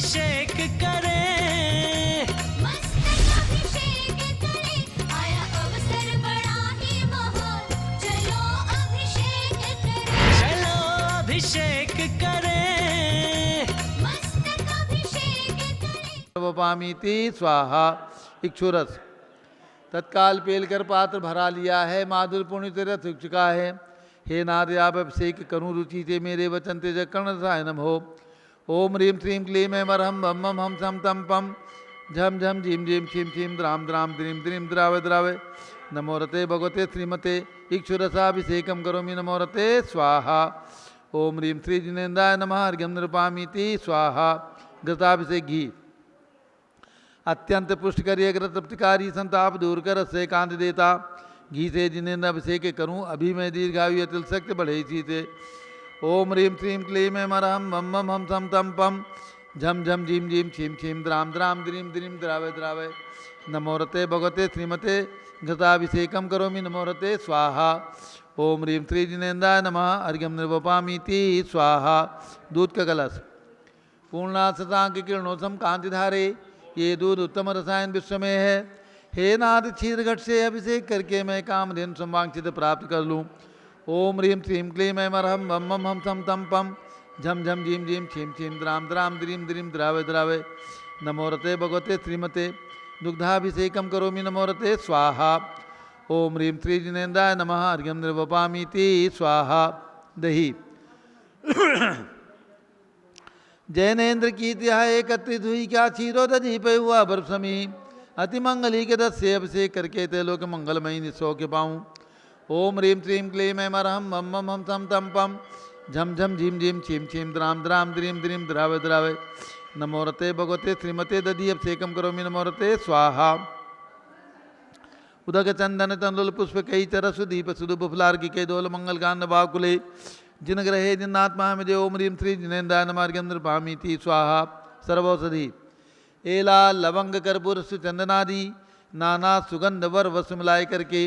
अभिषेक करें, मस्तक अभिषेक करें, आया अवसर बड़ा ही महान, चलो अभिषेक करें, चलो अभिषेक करें, मस्तक अभिषेक करें। सर्वपामीति स्वाहा। इक्षुरस तत्काल पेलकर पात्र भरा लिया है, माधुर पुण्य तेरा थक चुका है। हे नाद आप अभिषेक करूँ रुचि से मेरे वचन तेज कर्ण रसायन हो। ओम ह्रीं श्रीं क्लीं ऐं मरहम बम बम हम सम तम पम झम झम झीम झीम छीम छीम द्राम द्राम द्रीम द्रीम द्रावे द्रावे। नमो रते भगवते श्रीमते इक्षुरसाभिषेकम करोमि नमो रते स्वाहा। ओम ह्रीं श्री जिनेन्द्राय नमः अर्घ्यम नृपामीति स्वाहा। घृताभिषेक घी अत्यंत पुष्ट करिए तृप्तिकारी संताप दूर कर रस कांत देता। घी से जिनेन्द्र अभिषेक करूं अभी मैं दीर्घायु अतिल शक्ति बढ़े इसी से। ओम ह्रीं श्रीं क्लीं ऐं मरहम बम बम हम सम तम पम झम झम झीम झीम छीम छीम द्राम द्राम द्रीम द्रीम द्रावे द्रावे। नमो रते भगवते श्रीमते घृताभिषेकम करोमि नमो रते स्वाहा। ओम ह्रीं श्री जिनेन्द्राय नमः अर्घ्यम निर्वपामीति स्वाहा। दूध का कलश पूर्णा शतांक किरणोत्सम कांतिधारे, ये दूध उत्तम रसायन विश्व में है। हे नाथ क्षीर घट से अभिषेक करके मैं कामधेनु संवांक्षित प्राप्त कर लूँ। ओम ह्रीं श्रीं क्लीं ऐं मरहम बम बम हम सम तम पम झम झम झीम झीम छीम छीम द्राम द्राम द्रीम द्रीम द्रावे द्रावे। नमो रते भगवते श्रीमते दुग्धाभिषेकम करोमि नमो रते स्वाहा। ओम ह्रीं श्री जिनेन्द्राय नमः अर्घ्यम निर्वपामीति स्वाहा। दही जैनेन्द्र की तिहा एकत्रित हुई, क्या क्षीरो दधी पे हुआ बर्फ समी। अति मंगली के दस से अभिषेक करके तेलों के मंगलमयी निस्सो के पाऊँ। ओम ह्रीं श्रीं क्लीं ऐं मरहम बम बम हम सम तम पम झम झम झीम झीम छीम छीम द्राम द्राम द्रीम द्रीम द्रावे द्रावे। नमो रते भगवते श्रीमते दधी अभिषेकम करोमि नमो रते स्वाहा। उदक चंदन तंडुल पुष्प कई चरस दीप सुदुप फुलार्घि के दोल मंगल गान बाकुले जिन ग्रहे जिन्नात्मा में देव। ओम ह्रीं श्री जिनेन्द्राय नमः अर्घ्यम नृपामीति स्वाहा। सर्वौषधि एला लवंग कर्पूर चंदनादि नाना सुगंध वर वस मिलाए करके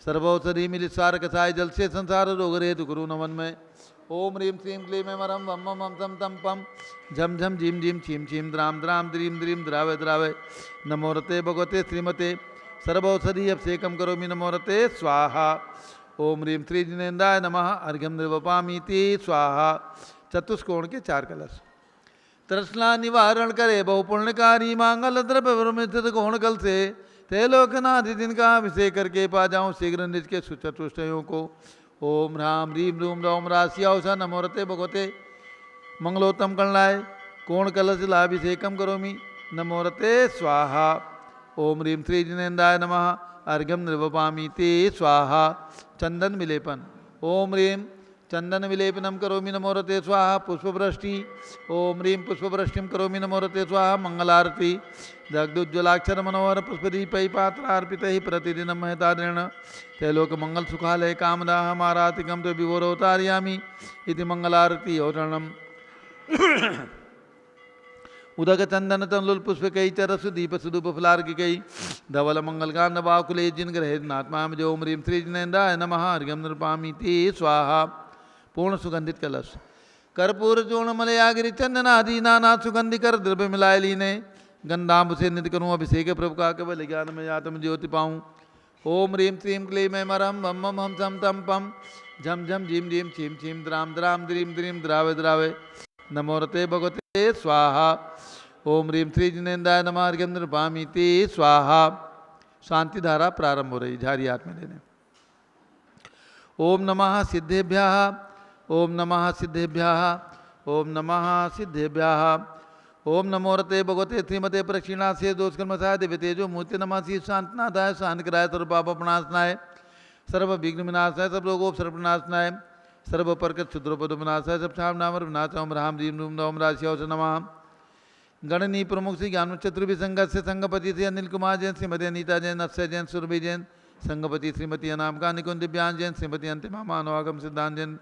सर्वौषधि मिल सार कसाय जल से संसार रोग रेतु गुरु नमन में। ओम ह्रीं श्रीं क्लीं ऐं मरहम बम बम हम सम तम पम झम झम झीम झीम छीम छीम द्राम द्राम द्रीम द्रीम द्रावे द्रावे। नमो रते भगवते श्रीमते सर्वौषधि अभिषेकम करोमि नमो रते स्वाहा। ओम ह्रीं श्री जिनेन्द्राय नमः अर्घ्यम निर्वपामीति स्वाहा। चतुष्कोण के 4 कलश तृष्णा निवारण करे बहुपुण्यकारी, मांगल द्रव्य वर्मित कोण कल से तेलोकनाथ जिनका अभिषेक करके पा जाऊँ शीघ्र निज के सुचतुष्टयों को। ओम ह्रां ह्रीं रूम रौम राशियावसा नमो रते भगवते मंगलोत्तम कलनाय कोण कलश लाभिषेकम करोमि नमो रते स्वाहा। ओम ह्रीं श्री जिनेन्द्राय नमः अर्घ्यम निर्वपामीति स्वाहा। चंदन विलेपन ओम ह्रीं चंदन विलेपनम करोमि नमो रते स्वाहा। पुष्पवृष्टि ओम ह्रीं पुष्पवृष्टिम करोमि नमो रते स्वाहा। मंगलारती दग्धुज्ज्वलाक्षर मनोहर पुष्पदीपै पात्रार्पितैः प्रतिदिनं महतादृण त्रैलोक मंगल सुखालय कामदाह मारातिकं तो विभोरोतारयामि इति मंगलारती औरणम। उदक चंदन तंडुल पुष्प कई चरस दीप सुदुप फुलार्घि कई धवल मंगल गान बाकुले जिन ग्रहे नात्मा में जो। ओम ह्रीं श्री जिनेन्द्राय नमः अर्घ्यम नृपामीति स्वाहा। पूर्ण सुगंधित कलश कर्पूर चूर्ण मलयागिरि चंदनादि नाना सुगंधि कर द्रव्य मिलाए लीने गंधाम्ब से नित्य करूँ अभिषेक प्रभु का केवल ज्ञान में आत्म ज्योति पाऊँ। ओम ह्रीं श्रीं क्लीं ऐं मरहम बम बम हम सम तम पम झम झम झीम झीम छीम छीम द्राम द्राम द्रीम द्रीम द्रावे द्रावे। नमो रते भगवते स्वाहा। ओम ह्रीं श्री जिनेन्द्राय नमः अर्घ्यम नृपामीति स्वाहा। शांति धारा प्रारंभ हो रही, झारी हाथ में लेने। ओम नमः सिद्धेभ्यः ओम नमः सिद्धेभ्यः ओम नमः सिद्धेभ्यः। ओम नमो रते भगवते श्रीमते प्रक्षिणास्य दोषकर्मसाय दिव्यतेजो मूर्ति नमः श्री शांतनाथाय शांतिकराय सर्वपापनाशनाय सर्व विघ्न विनाशाय सब लोगों सर्वनाशनाय सर्व परकत क्षुद्रोपद विनाशाय सब शाम नाम विनाश। ओम ह्रां ह्रीं रूम रौम राशियावस नमः। गणनी प्रमुख श्री ज्ञान चतुर्भि संगत से संगपति श्री अनिल कुमार जैन, श्रीमती अनीता जैन, अक्षय जैन, सुरभि जैन, संगपति श्रीमती अनामिका निकुंज दिव्यांग जैन, श्रीमती अंतिमा मानवागम सिद्धांत जैन,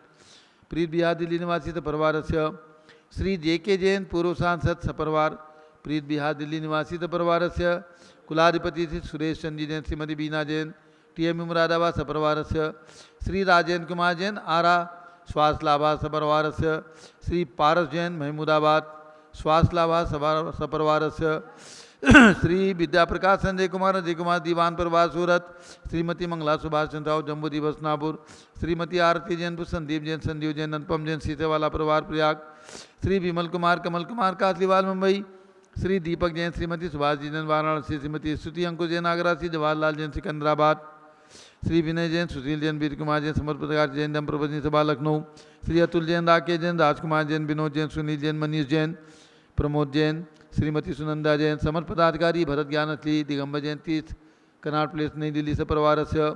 प्रीत बिहार दिल्ली निवासी परिवार से श्री जे के जैन पूर्व सांसद सपरिवार प्रीत बिहार दिल्ली निवासी परिवार से कुलाधिपति श्री सुरेश चंद जैन, श्रीमती बीना जैन, टीएम मुरादाबाद सपरिवार से श्री राजेंद्र कुमार जैन, आरा स्वास्थ्य लाभा सपरिवार से श्री पारस जैन, महमूदाबाद स्वास्थलाभा सपरिवारस्य श्री विद्याप्रकाश संजय कुमार अजय कुमार दीवान परिवार सूरत, श्रीमती मंगला सुभाष चंद्र राव जम्बू दिवस नागपुर, श्रीमती आरती जैन संदीप जैन संजीव जैन अनुपम जैन सीतेवाला परिवार प्रयाग, श्री विमल कुमार कमल कुमार कासलीवाल मुंबई, श्री दीपक जैन श्रीमती सुभाष जी जैन वाराणसी, श्रीमती स्तुति अंकुश जैन आगरा, श्री जवाहरलाल जैन सिकंदराबाद, श्री विनय जैन सुशील जैन वीर कुमार जैन समर्थ प्रकाश जैन दम प्रबंधनी सभा लखनऊ, श्री अतुल जैन राकेश जैन राजकुमार जैन विनोद जैन सुनील जैन मनीष जैन प्रमोद जैन, श्रीमती सुनंदा जैन समर्थ पदाधिकारी भरत ज्ञान अथली दिगंबर जैन तीर्थ कनाट प्लेस नई दिल्ली से परिवार से,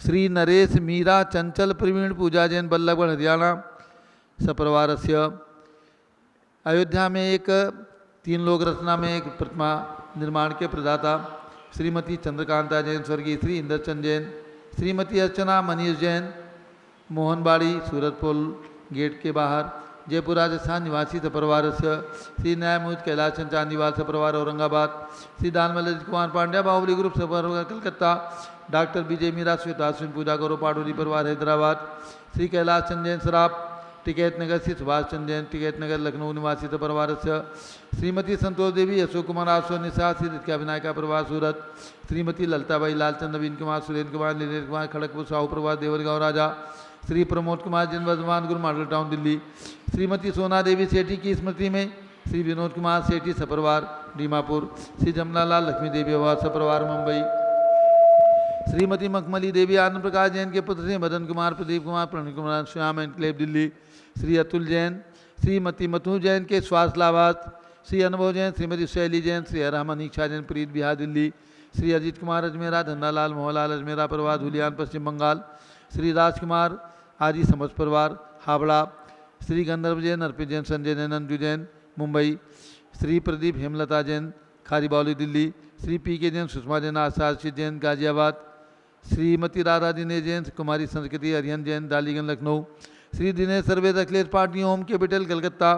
श्री नरेश मीरा चंचल प्रवीण पूजा जैन बल्लभगढ़ हरियाणा सपरिवार से। अयोध्या में एक 3 लोक रचना में एक प्रतिमा निर्माण के प्रदाता श्रीमती चंद्रकांता जैन स्वर्गीय श्री इंद्रचंद जैन, श्रीमती अर्चना मनीष जैन मोहनबाड़ी सूरत पुल गेट के बाहर जयपुर राजस्थान निवासी सपरिवार से, श्री न्यायमूर्ति कैलाश चंद चांदीवाल सपरिवार औरंगाबाद, श्री दानमल अजित कुमार पांड्या बाहुबली ग्रुप सपरिवार कलकत्ता, डॉक्टर विजय मीरा श्वेता अश्विन पूजा गौरव पाडोली परिवार हैदराबाद, श्री कैलाश चंद जैन सराफ टिकैत नगर श्री सुभाष चंद जैन टिकैत नगर लखनऊ निवासी परिवार से, श्रीमती संतोष देवी अशोक कुमार आशो निशा श्री रित्या विनायका परिवार सूरत, श्रीमती ललताबाई लालचंद नवीन कुमार सुरेंद्र कुमार नीलेश कुमार खड़गपुर साहू परिवार देवरगांव राजा, श्री प्रमोद कुमार जैन वर्धमान गुरु मॉडल टाउन दिल्ली, श्रीमती सोना देवी सेठी की स्मृति में श्री विनोद कुमार सेठी सपरिवार दीमापुर, श्री जमनालाल लक्ष्मी देवी आवास सपरिवार मुंबई, श्रीमती मखमली देवी आनंद प्रकाश जैन के पुत्र श्री मदन कुमार प्रदीप कुमार प्रणव कुमार श्याम एनक्लेव दिल्ली, श्री अतुल जैन श्रीमती मथु जैन के स्वास्थ्य लाभार्थ, श्री अनुभव जैन श्रीमती शैली जैन श्री हरहमन इच्छा जैन प्रीत बिहार दिल्ली, श्री अजीत कुमार अजमेरा धन्नालाल मोहनलाल अजमेरा परिवार धुलियान पश्चिम बंगाल, श्री राजकुमार आदि समझ परिवार हावड़ा, श्री गंधर्व जैन अर्पित जैन संजय जैन अंजू जैन मुंबई, श्री प्रदीप हेमलता जैन खारीबावली दिल्ली, श्री पी के जैन सुषमा जैन आशीष Jain Ghaziabad, Shrimati Radha Dinesh Jain Kumari Sanskriti Arian Jain Daliganj Lucknow, Shri Dinesh Sarved Akhilesh party home capital Calcutta,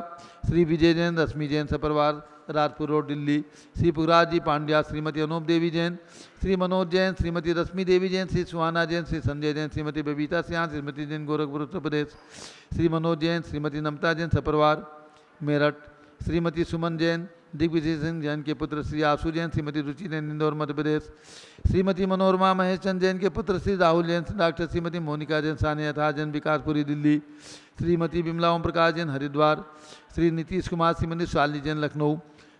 Shri Vijay Jain Rashmi Jain सपरिवार राजपुर रोड दिल्ली, श्री पुराज जी पांड्या श्रीमती अनूप देवी जैन, श्री मनोज जैन श्रीमती रश्मि देवी जैन, श्री सुहाना जैन श्री संजय जैन श्रीमती बबीता सिंह श्रीमती जैन गोरखपुर उत्तर प्रदेश, श्री मनोज जैन श्रीमती नमता जैन सपरिवार मेरठ, श्रीमती सुमन जैन दिग्विजय सिंह जैन के पुत्र श्री आशु जैन श्रीमती रुचि जैन इंदौर मध्य प्रदेश, श्रीमती मनोरमा महेश चंद जैन के पुत्र श्री राहुल जैन डॉक्टर श्रीमती मोनिका जैन सानिया था जैन विकासपुरी दिल्ली, श्रीमती बिमला ओम प्रकाश जैन हरिद्वार, श्री नीतीश कुमार श्रीमती शालिनी जैन लखनऊ,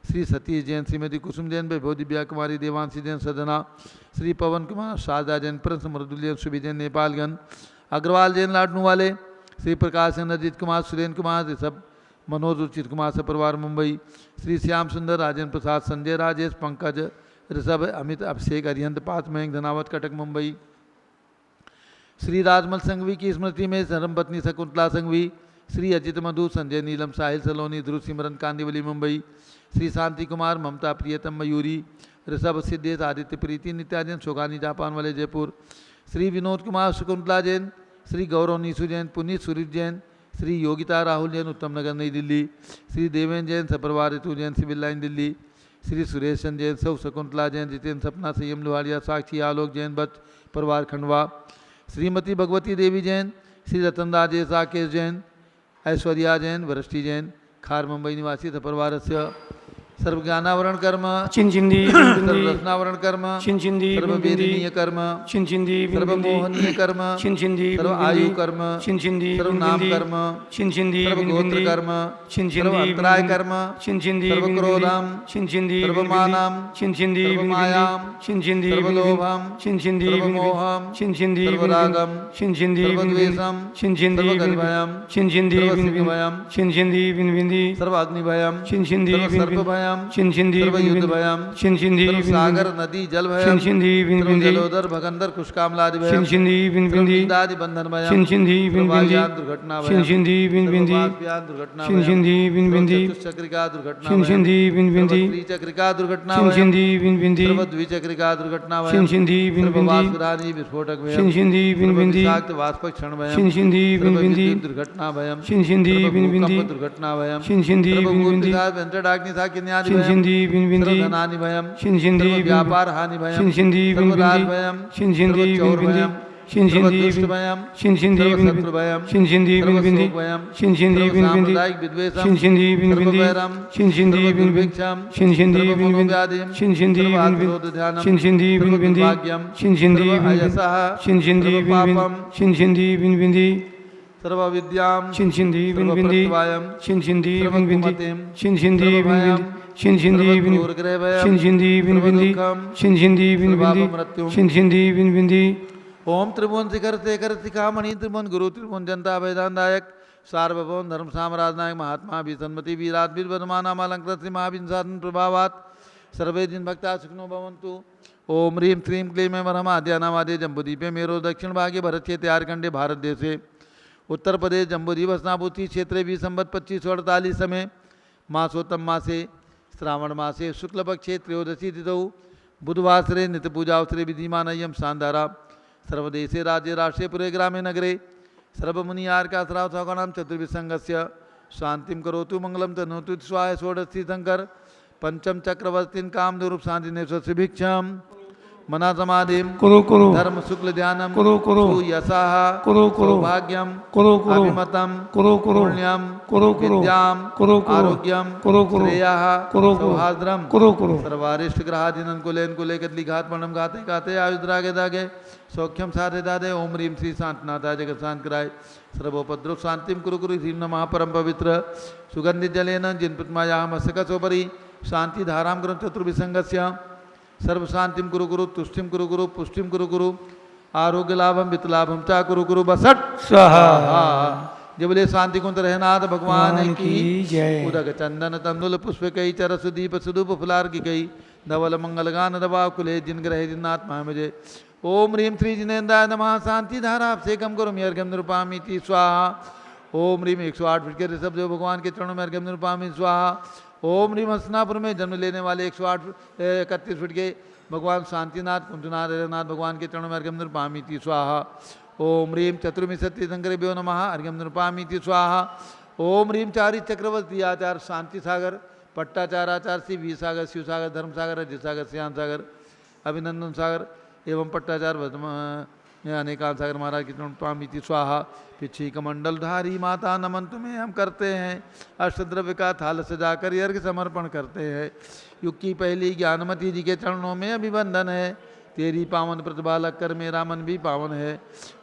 श्री सतीश जैन श्रीमती कुसुम जैन वैभव दिव्या कुमारी देवांशी जैन सदना, श्री पवन कुमार शारदा जैन प्रिंस मृदुल जैन सुबी जैन नेपालगंज, अग्रवाल जैन लाडनू वाले, श्री प्रकाश जैन अजीत कुमार सुरेंद्र कुमार ऋषभ मनोज रुचित कुमार सपरिवार मुंबई, श्री श्याम सुंदर राजेंद्र प्रसाद संजय राजेश पंकज ऋषभ अमित अभिषेक अरिहंत पाथ मयंक धनावत कटक मुंबई, श्री राजमल संघवी की स्मृति में धर्मपत्नी शकुंतला संघवी, श्री अजित मधु संजय नीलम साहिल सलोनी ध्रुव सिमरन कांदिवली मुंबई, श्री शांति कुमार ममता प्रियतम मयूरी ऋषभ सिद्धेश आदित्य प्रीति नित्या जैन शोकानी जापान वाले जयपुर, श्री विनोद कुमार शकुंतला जैन, श्री गौरव नीसू जैन पुनीत सुरीत जैन, श्री योगिता राहुल जैन उत्तम नगर नई दिल्ली, श्री देवेंद्र जैन सपरिवार ऋतु जैन सिविल लाइन दिल्ली, श्री सुरेश चंद जैन सौ शकुंतला जैन जितेंद्र सपना संयम लोहारिया साक्षी आलोक जैन बच परिवार खंडवा, श्रीमती भगवती देवी जैन, श्री रतन राजेश राकेश जैन ऐश्वर्या जैन वरष्टि जैन खार मुंबई निवासी सपरिवार से, सर्वज्ञानावरण कर्म चिंचिंदी सर्वरत्नावरण कर्म चिंचिंदी सर्ववेदनीय कर्म चिंचिंदी सर्वमोहनीय कर्म चिंचिंदी सर्व आयु कर्म चिंचिंदी सर्वनाम कर्म चिंचिंदी सर्वगोत्र कर्म चिंचिंदी सर्वांतराय कर्म चिंचिंदी सर्वक्रोधाम चिंचिंदी सर्वमानाम चिंचिंदी सर्वमायाम चिंचिंदी सर्वलोभम चिंचिंदी सर्वमोहम चिंचिंदी सर्वरागम चिंचिंदी सर्वद्वेषम चिंचिंदी सर्वगर्भयम चिंचिंदी सर्वसिंहभयम चिंचिंदी बिनबिंदी सर्वाग्निभयम चिंचिंदी सर्वसर्पभयम चिंचिंदी सर्वयुद्धभयम चिंचिंदी सागर नदी जल भयम चिंचिंदी बिनबिंदी जलोदर भगंदर कुशकामलादि भयम चिंचिंदी बिनबिंदी दादि बंधन भयम चिंचिंदी बिनबिंदी दुर्घटना भयम चिंचिंदी बिनबिंदी दुर्घटना चिंचिंदी बिनबिंदी चक्रिका दुर्घटना चिंचिंदी बिनबिंदी चक्रिका दुर्घटना चिंचिंदी बिनबिंदी द्विचक्रिका दुर्घटना भयम चिंचिंदी बिनबिंदी वासुरानी विस्फोटक भयम चिंचिंदी बिनबिंदी विषाक्त वाष्पक क्षण भयम चिंचिंदी बिनबिंदी दुर्घटना भयम चिंचिंदी बिनबिंदी दुर्घटना भयम चिंचिंदी बिनबिंदी वेंकटाग्नि साकिन्यादि चिंचिंदी बिनबिंदी धनानि भयम चिंचिंदी व्यापार हानि भयम चिंचिंदी सर्वराज बिनबिंदी भयम चिंचिंदी चौर बिनबिंदी भयम शिन शिंदी सर्वदुष्टभयं शिन शिंदी बिन सर्वशत्रुभयं शिन शिंदी बिन बिंदी सर्वशोकभयं शिन शिंदी बिन बिंदी सर्वसाम्प्रदायिक विद्वेषं शिन शिंदी बिन बिंदी सर्ववैरं शिन शिंदी बिन बिंदी सर्वदुर्भिक्षं शिन शिंदी बिन बिंदी सर्वमनोव्याधिं शिन शिंदी बिन बिंदी सर्वार्थविरोधध्यानं शिन शिंदी बिन बिंदी सर्वदुर्भाग्यं शिन शिंदी बिन बिंदी सर्वायसः शिन शिंदी बिन बिंदी सर्वपापं शिन शिंदी बिन बिंदी सर्वविद्यां शिन शिंदी बिन बिंदी सर्वप्रत्यवायं शिन शिंदी बिन बिंदी सर्वकुमतिं शिन शिंदी बिन बिंदी सर्वभयं शिन शिंदी बिन सर्वक्रूरग्रहभयं शिन शिंदी बिन बिंदी सर्वदुःखं शिन शिंदी बिन बिंदी सर्वापमृत्युं शिन शिंदी बिन बिंदी ओम त्रिभुवन शिखर शेखर शिखामणि त्रिभुवन गुरु त्रिभुवन जनता वेदांतायक सार्वभौम धर्म साम्राज्यनायक महात्मा विसन्मति वीरात वीरवर्माना अलंकृत श्री महावीर साधन प्रभावात सर्वे दिन भक्ता सुखनो भवन्तु। ओम ह्रीं श्रीं क्लीं वरमाद्यानामादे जम्बूदीपे मेरो दक्षिण भागे भरत क्षेत्रे आर्कंडे भारत देशे उत्तर प्रदेश जम्बूद्वीप स्नापुति क्षेत्रे भी संवत 2548 में मासोत्तम मासे श्रावण मासे शुक्ल पक्षे त्रयोदशी तिथौ बुधवासरे नित्य पूजावसरे विधिमानय्यम शानदारा सर्वदेशे राज्य राष्ट्रे पुरे ग्रामे नगरे सर्वमुनियार्काश्राव सौकानां चतुर्विसंगस्य शांतिं करोतु मंगलम तनोतु स्वाय षोडशी शंकर पंचम चक्रवर्तीन कामरूप शांतिने स्वभिक्षम मना समाधिम करो करो धर्म शुक्ल ध्यानम करो करो यशः करो करो सौभाग्यम करो करो अभिमतम करो करो पुण्यम करो करो विद्याम करो करो आरोग्यम करो करो श्रेयः करो करो सौहार्द्रम करो करो सर्वारिष्ट ग्रहादिनन कुलेन कुले कदली घात पणम गाते गाते आयुद्रागे दागे सौख्यम साधे दादे ओम ह्रीं श्री शांतनाथाय जगत शांत कराय सर्वोपद्रव शांतिम कुरु कुरु ह्रीं नमः परम पवित्र सुगंधित जलेन जिन पद्मायाम मस्तकसोपरि शांति धाराम ग्रंथ चतुर्विसंगस्य सर्व शांतिम कुरु कुरु तुष्टिम कुरु कुरु पुष्टिम कुरु कुरु आरोग्य लाभम वित्त लाभम चा कुरु कुरु बसट स्वाहा जब बोले शांति कुंत रहनाथ भगवान की जय उदक चंदन तंदुल पुष्प कई चर सुदीप सुदूप फुलार की कई धवल मंगल गान दबा कुले जिन ग्रह जिन्नात्मा मुझे ओम ह्रीं श्री जिनेन्द्राय नमः शांति धारा से कम करो अर्घ्यम निरूपामी स्वाहा ओम ह्रीं 108 फीट के ऋषभ देव भगवान के चरणों में अर्घ्यम निरूपामी स्वाहा ओम ह्रीं हसनापुर में जन्म लेने वाले 108 फीट के भगवान शांतिनाथ कुंजनाथ हरनाथ भगवान के चरणों में अर्घ्यम निरूपामी स्वाहा ओम ह्रीं चतुर्विंशति शंकरेभ्यो नमः अर्घ्यम निरूपामी स्वाहा ओम ह्रीं चारि चक्रवर्ती आचार्य शांति सागर पट्टाचाराचार्य श्री वीर सागर शिव सागर धर्म सागर अजय सागर श्याम सागर अभिनंदन सागर एवं पट्टाचार्य वर्तमान अनेकांत सागर महाराज की पामिति स्वाहा पिछी कमंडलधारी माता नमन तुम्हें हम करते हैं अष्टद्रव्य का थाल सजाकर अर्घ्य समर्पण करते हैं। युग की पहली ज्ञानमती जी के चरणों में अभिवंदन है तेरी पावन प्रतिभा लग कर मेरा मन भी पावन है।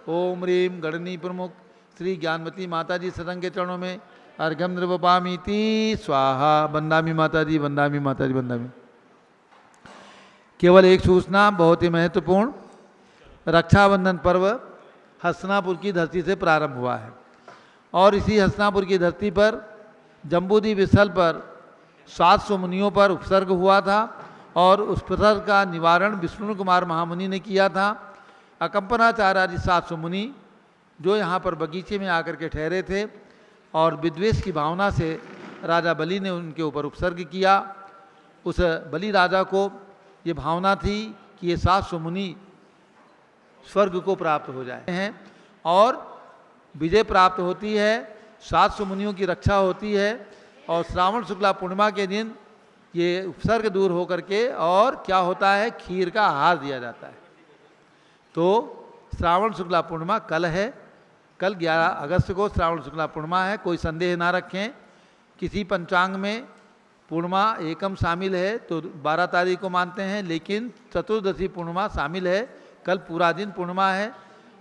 ओम ह्रीं गणनी प्रमुख श्री ज्ञानमती माता जी सतंग के चरणों में अर्घ्यम निरूपामीति स्वाहा। बंदामी माता जी बंदामी माता जी बंदामी। केवल एक सूचना बहुत ही महत्वपूर्ण, रक्षाबंधन पर्व हसनापुर की धरती से प्रारंभ हुआ है और इसी हसनापुर की धरती पर जम्बूद्वीप स्थल पर 700 मुनियों पर उपसर्ग हुआ था और उस उपसर्ग का निवारण विष्णु कुमार महामुनि ने किया था। अकंपनाचार्य आदि 700 मुनि जो यहाँ पर बगीचे में आकर के ठहरे थे और विद्वेष की भावना से राजा बलि ने उनके ऊपर उपसर्ग किया। उस बलि राजा को ये भावना थी कि ये 700 मुनि स्वर्ग को प्राप्त हो जाए हैं और विजय प्राप्त होती है, 700 मुनियों की रक्षा होती है और श्रावण शुक्ला पूर्णिमा के दिन ये उपसर्ग दूर हो करके और क्या होता है, खीर का आहार दिया जाता है। तो श्रावण शुक्ला पूर्णिमा कल है, कल 11 अगस्त को श्रावण शुक्ला पूर्णिमा है। कोई संदेह ना रखें, किसी पंचांग में पूर्णिमा एकम शामिल है तो 12 तारीख को मानते हैं, लेकिन चतुर्दशी पूर्णिमा शामिल है, कल पूरा दिन पूर्णिमा है।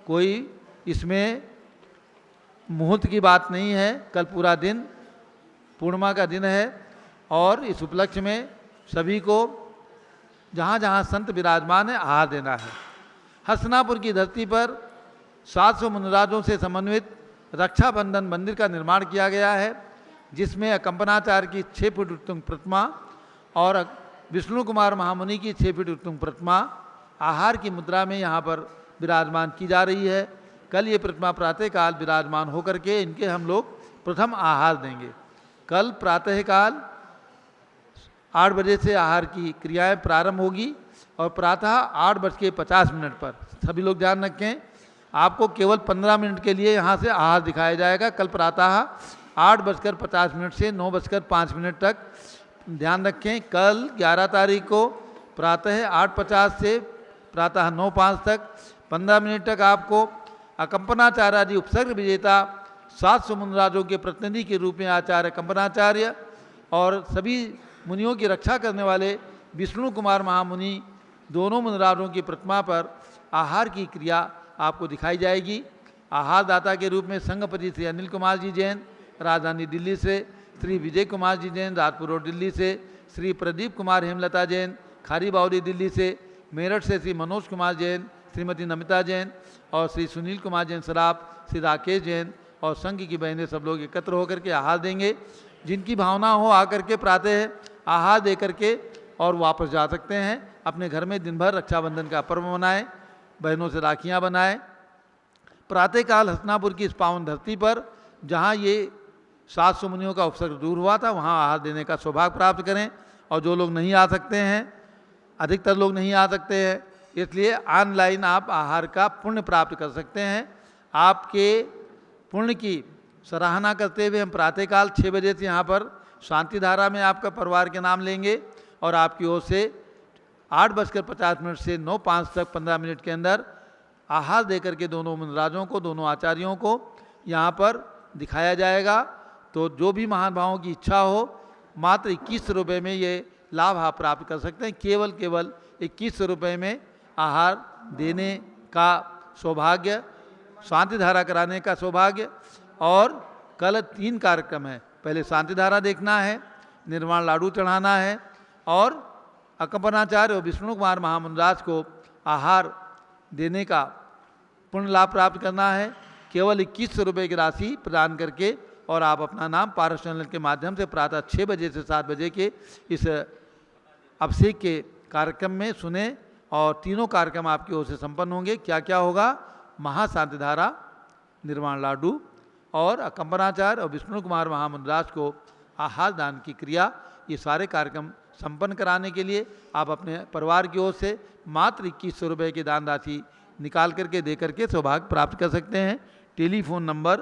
कोई इसमें मुहूर्त की बात नहीं है, कल पूरा दिन पूर्णिमा का दिन है और इस उपलक्ष्य में सभी को जहाँ जहाँ संत विराजमान है आहार देना है। हसनापुर की धरती पर 700 मुनिराजों से समन्वित रक्षाबंधन मंदिर का निर्माण किया गया है, जिसमें अकंपनाचार्य की 6 फीट उत्तुंग प्रतिमा और विष्णु कुमार महामुनि की 6 फीट उत्तुंग प्रतिमा आहार की मुद्रा में यहाँ पर विराजमान की जा रही है। कल ये प्रतिमा प्रातःकाल विराजमान होकर के इनके हम लोग प्रथम आहार देंगे। कल प्रातःकाल 8 बजे से आहार की क्रियाएं प्रारंभ होगी और प्रातः 8:50 पर सभी लोग ध्यान रखें, आपको केवल 15 मिनट के लिए यहाँ से आहार दिखाया जाएगा। कल प्रातः 8:50 से 9:05 तक ध्यान रखें। कल 11 तारीख को प्रातः 8:50 से प्रातः 9:05 तक 15 मिनट तक आपको अकंपनाचार्य आदि उपसर्ग विजेता 700 मुनिराजों के प्रतिनिधि के रूप में आचार्य कंपनाचार्य और सभी मुनियों की रक्षा करने वाले विष्णु कुमार महामुनि दोनों मुनिराजों की प्रतिमा पर आहार की क्रिया आपको दिखाई जाएगी। आहार दाता के रूप में संघपति श्री अनिल कुमार जी जैन राजधानी दिल्ली से, श्री विजय कुमार जी जैन राजपुर रोड दिल्ली से, श्री प्रदीप कुमार हेमलता जैन खारी बावली दिल्ली से, मेरठ से श्री मनोज कुमार जैन, श्रीमती नमिता जैन और श्री सुनील कुमार जैन सराफ, श्री राकेश जैन और संघ की बहनें सब लोग एकत्र होकर के आहार देंगे। जिनकी भावना हो आकर के प्रातः आहार दे करके और वापस जा सकते हैं। अपने घर में दिन भर रक्षाबंधन का पर्व मनाएं, बहनों से राखियां बनाएं। प्रातःकाल हसनापुर की इस पावन धरती पर जहां ये 700 मुनियों का उपसर्ग दूर हुआ था वहां आहार देने का सौभाग्य प्राप्त करें। और जो लोग नहीं आ सकते हैं, अधिकतर लोग नहीं आ सकते हैं, इसलिए ऑनलाइन आप आहार का पुण्य प्राप्त कर सकते हैं। आपके पुण्य की सराहना करते हुए हम प्रातःकाल 6 बजे से यहाँ पर शांति धारा में आपका परिवार के नाम लेंगे और आपकी ओर से 8:50 से 9:05 तक 15 मिनट के अंदर आहार देकर के दोनों मुनिराजों को, दोनों आचार्यों को यहाँ पर दिखाया जाएगा। तो जो भी महानुभावों की इच्छा हो मात्र 21 रुपये में ये लाभ आप प्राप्त कर सकते हैं। केवल 21 रुपये में आहार देने का सौभाग्य, शांति धारा कराने का सौभाग्य। और कल 3 कार्यक्रम है। पहले शांति धारा देखना है, निर्वाण लाडू चढ़ाना है और अकंपनाचार्य और विष्णु कुमार महामुनिराज को आहार देने का पुण्य लाभ प्राप्त करना है। केवल 21 रुपये की राशि प्रदान करके और आप अपना नाम पारस चैनल के माध्यम से प्रातः 6 बजे से 7 बजे के इस अभिषेक के कार्यक्रम में सुने। और तीनों कार्यक्रम आपकी ओर से संपन्न होंगे। क्या क्या होगा? महाशांति धारा, निर्वाण लाडू और अकंपनाचार्य और विष्णु कुमार महामुनिराज को आहार दान की क्रिया, ये सारे कार्यक्रम संपन्न कराने के लिए आप अपने परिवार की ओर से मात्र 2100 रुपये की दान राशि निकाल करके दे करके सौभाग्य प्राप्त कर सकते हैं। टेलीफोन नंबर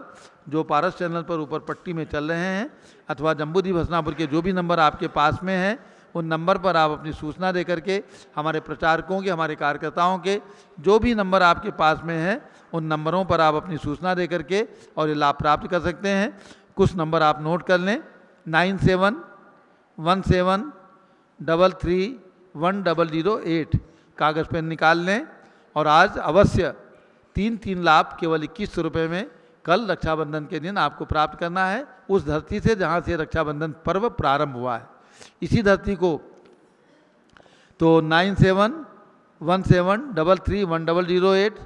जो पारस चैनल पर ऊपर पट्टी में चल रहे हैं अथवा जम्बूद्वीप हसनापुर के जो भी नंबर आपके पास में हैं उन नंबर पर आप अपनी सूचना दे करके हमारे प्रचारकों के, हमारे कार्यकर्ताओं के जो भी नंबर आपके पास में हैं उन नंबरों पर आप अपनी सूचना दे करके और ये लाभ प्राप्त कर सकते हैं। कुछ नंबर आप नोट कर लें। 9717331008 कागज़ पेन निकाल लें। और आज अवश्य 3 लाभ केवल 21 रुपये में कल रक्षाबंधन के दिन आपको प्राप्त करना है, उस धरती से जहाँ से रक्षाबंधन पर्व प्रारंभ हुआ है, इसी धरती को। तो 9717331008,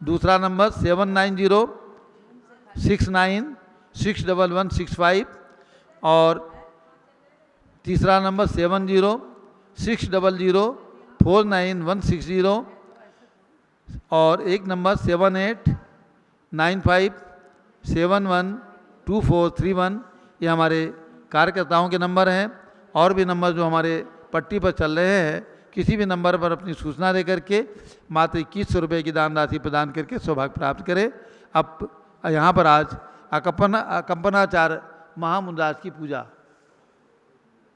दूसरा नंबर 7906961165 और तीसरा नंबर 7060049160 और एक नंबर 7895712431। ये हमारे कार्यकर्ताओं के नंबर हैं। और भी नंबर जो हमारे पट्टी पर चल रहे हैं, किसी भी नंबर पर अपनी सूचना दे करके मात्र 2100 रुपये की दान राशि प्रदान करके सौभाग्य प्राप्त करें। अब यहाँ पर आज अकंपनाचार्य महामुनिराज की पूजा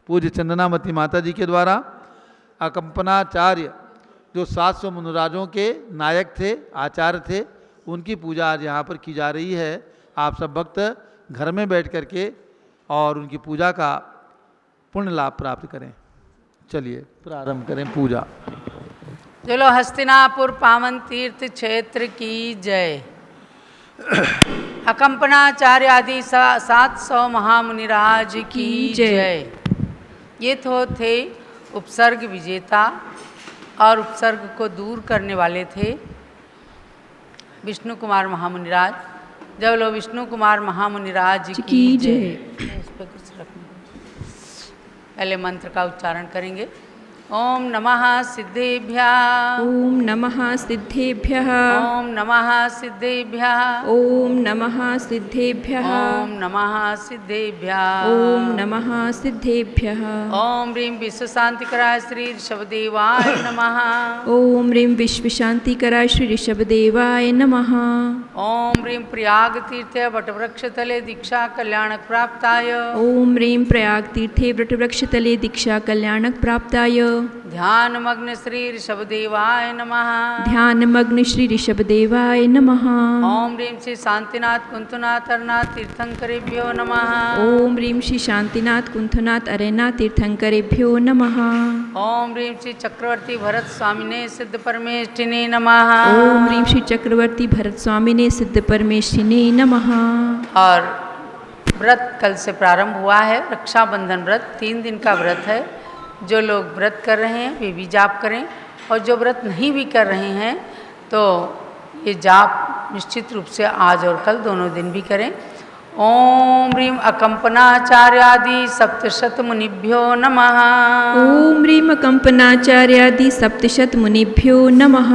पूज्य चंदनामती माता जी के द्वारा अकंपनाचार्य जो 700 मुनिराजों के नायक थे, आचार्य थे, उनकी पूजा आज यहाँ पर की जा रही है। आप सब भक्त घर में बैठ करके और उनकी पूजा का पुण्य लाभ प्राप्त करें। चलिए प्रारंभ करें पूजा। चलो हस्तिनापुर पावन तीर्थ क्षेत्र की जय। अकंपनाचार्य आदि 700 महामुनिराज की जय। ये तो थे उपसर्ग विजेता और उपसर्ग को दूर करने वाले थे विष्णु कुमार महामुनिराज। जब लो विष्णु कुमार महामुनिराज की जय। पहले मंत्र का उच्चारण करेंगे। ओम नमः सिद्धेभ्यः। ओम नमः सिद्धेभ्यः। ओम नमः सिद्धेभ्यः। ओम नमः सिद्धेभ्यः। ओम नमः सिद्धेभ्यः। ओम नमः सिद्धेभ्यः। ओम ह्रीं विश्व शांतिकराय श्री ऋषभदेवाय नमः। ओम ह्रीं विश्व शांतिकराय श्री ऋषभदेवाय नमः। ओम ह्रीं प्रयाग तीर्थे वटवृक्ष तले दीक्षा कल्याणक प्राप्ताय। ओम ह्रीं प्रयाग तीर्थे वटवृक्ष तले दीक्षा कल्याणक प्राप्ताय। ध्यानमग्न श्री ऋषभदेवाय नमः। ध्यानमग्न श्री ऋषभदेवाय नमः। ओम ह्रीं श्री शांतिनाथ कुंतनाथ अरनाथ तीर्थंकरेभ्यो नमः। ओम ह्रीं श्री शांतिनाथ कुंथनाथ अरेनाथ तीर्थंकरेभ्यो नमः। ओम ह्रीं श्री चक्रवर्ती भरत स्वामिने सिद्ध परमेष्ठिने नमः। ओम ह्रीं श्री चक्रवर्ती भरत स्वामिने सिद्ध परमेष्ठिने नमः। और व्रत कल से प्रारंभ हुआ है, रक्षाबंधन व्रत 3 दिन का व्रत है। जो लोग व्रत कर रहे हैं वे भी जाप करें, और जो व्रत नहीं भी कर रहे हैं तो ये जाप निश्चित रूप से आज और कल दोनों दिन भी करें। ओम ह्रीं अकंपनाचार्यादि सप्तशत मुनिभ्यो नमः। ओम ह्रीं कंपनाचार्यादि सप्तशत मुनिभ्यो नमः।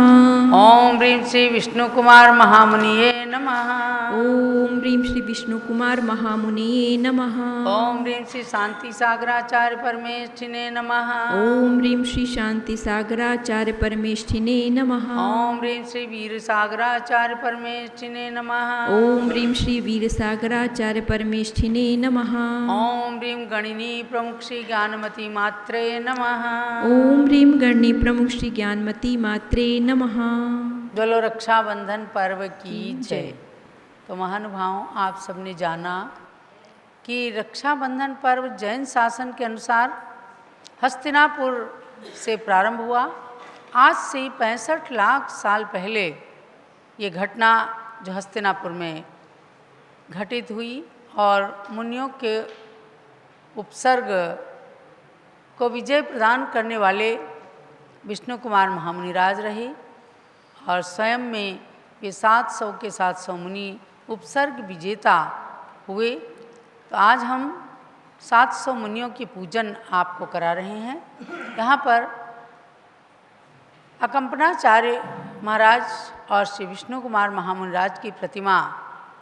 ओम ह्रीं श्री विष्णु कुमार महामुनिये नमः। ओम ह्रीं श्री विष्णु कुमार महामुनिये नमः। ओम ह्रीं श्री शांति सागराचार्य परमेष्ठिने नमः। ओम ह्रीं श्री शांति सागराचार्य परमेष्ठिने नमः। ओम ह्रीं श्री वीर सागराचार्य परमेष्ठिने नमः। ओम ह्रीं श्री वीर सागराचार्य परमेष्ठिने नमः। ओम ह्रीं गणिनी प्रमुख श्री ज्ञानमती मात्रे नमः। ओम ह्रीं गण्य प्रमुख श्री ज्ञानमती मात्रे नमः। बोलो रक्षाबंधन पर्व की जय। तो महानुभावों, आप सबने जाना कि रक्षाबंधन पर्व जैन शासन के अनुसार हस्तिनापुर से प्रारंभ हुआ। आज से 65 लाख साल पहले ये घटना जो हस्तिनापुर में घटित हुई, और मुनियों के उपसर्ग को विजय प्रदान करने वाले विष्णु कुमार महामुनिराज रहे, और स्वयं में ये 700 के 700 मुनि उपसर्ग विजेता हुए। तो आज हम 700 मुनियों की पूजन आपको करा रहे हैं। यहाँ पर अकंपनाचार्य महाराज और श्री विष्णु कुमार महामुनिराज की प्रतिमा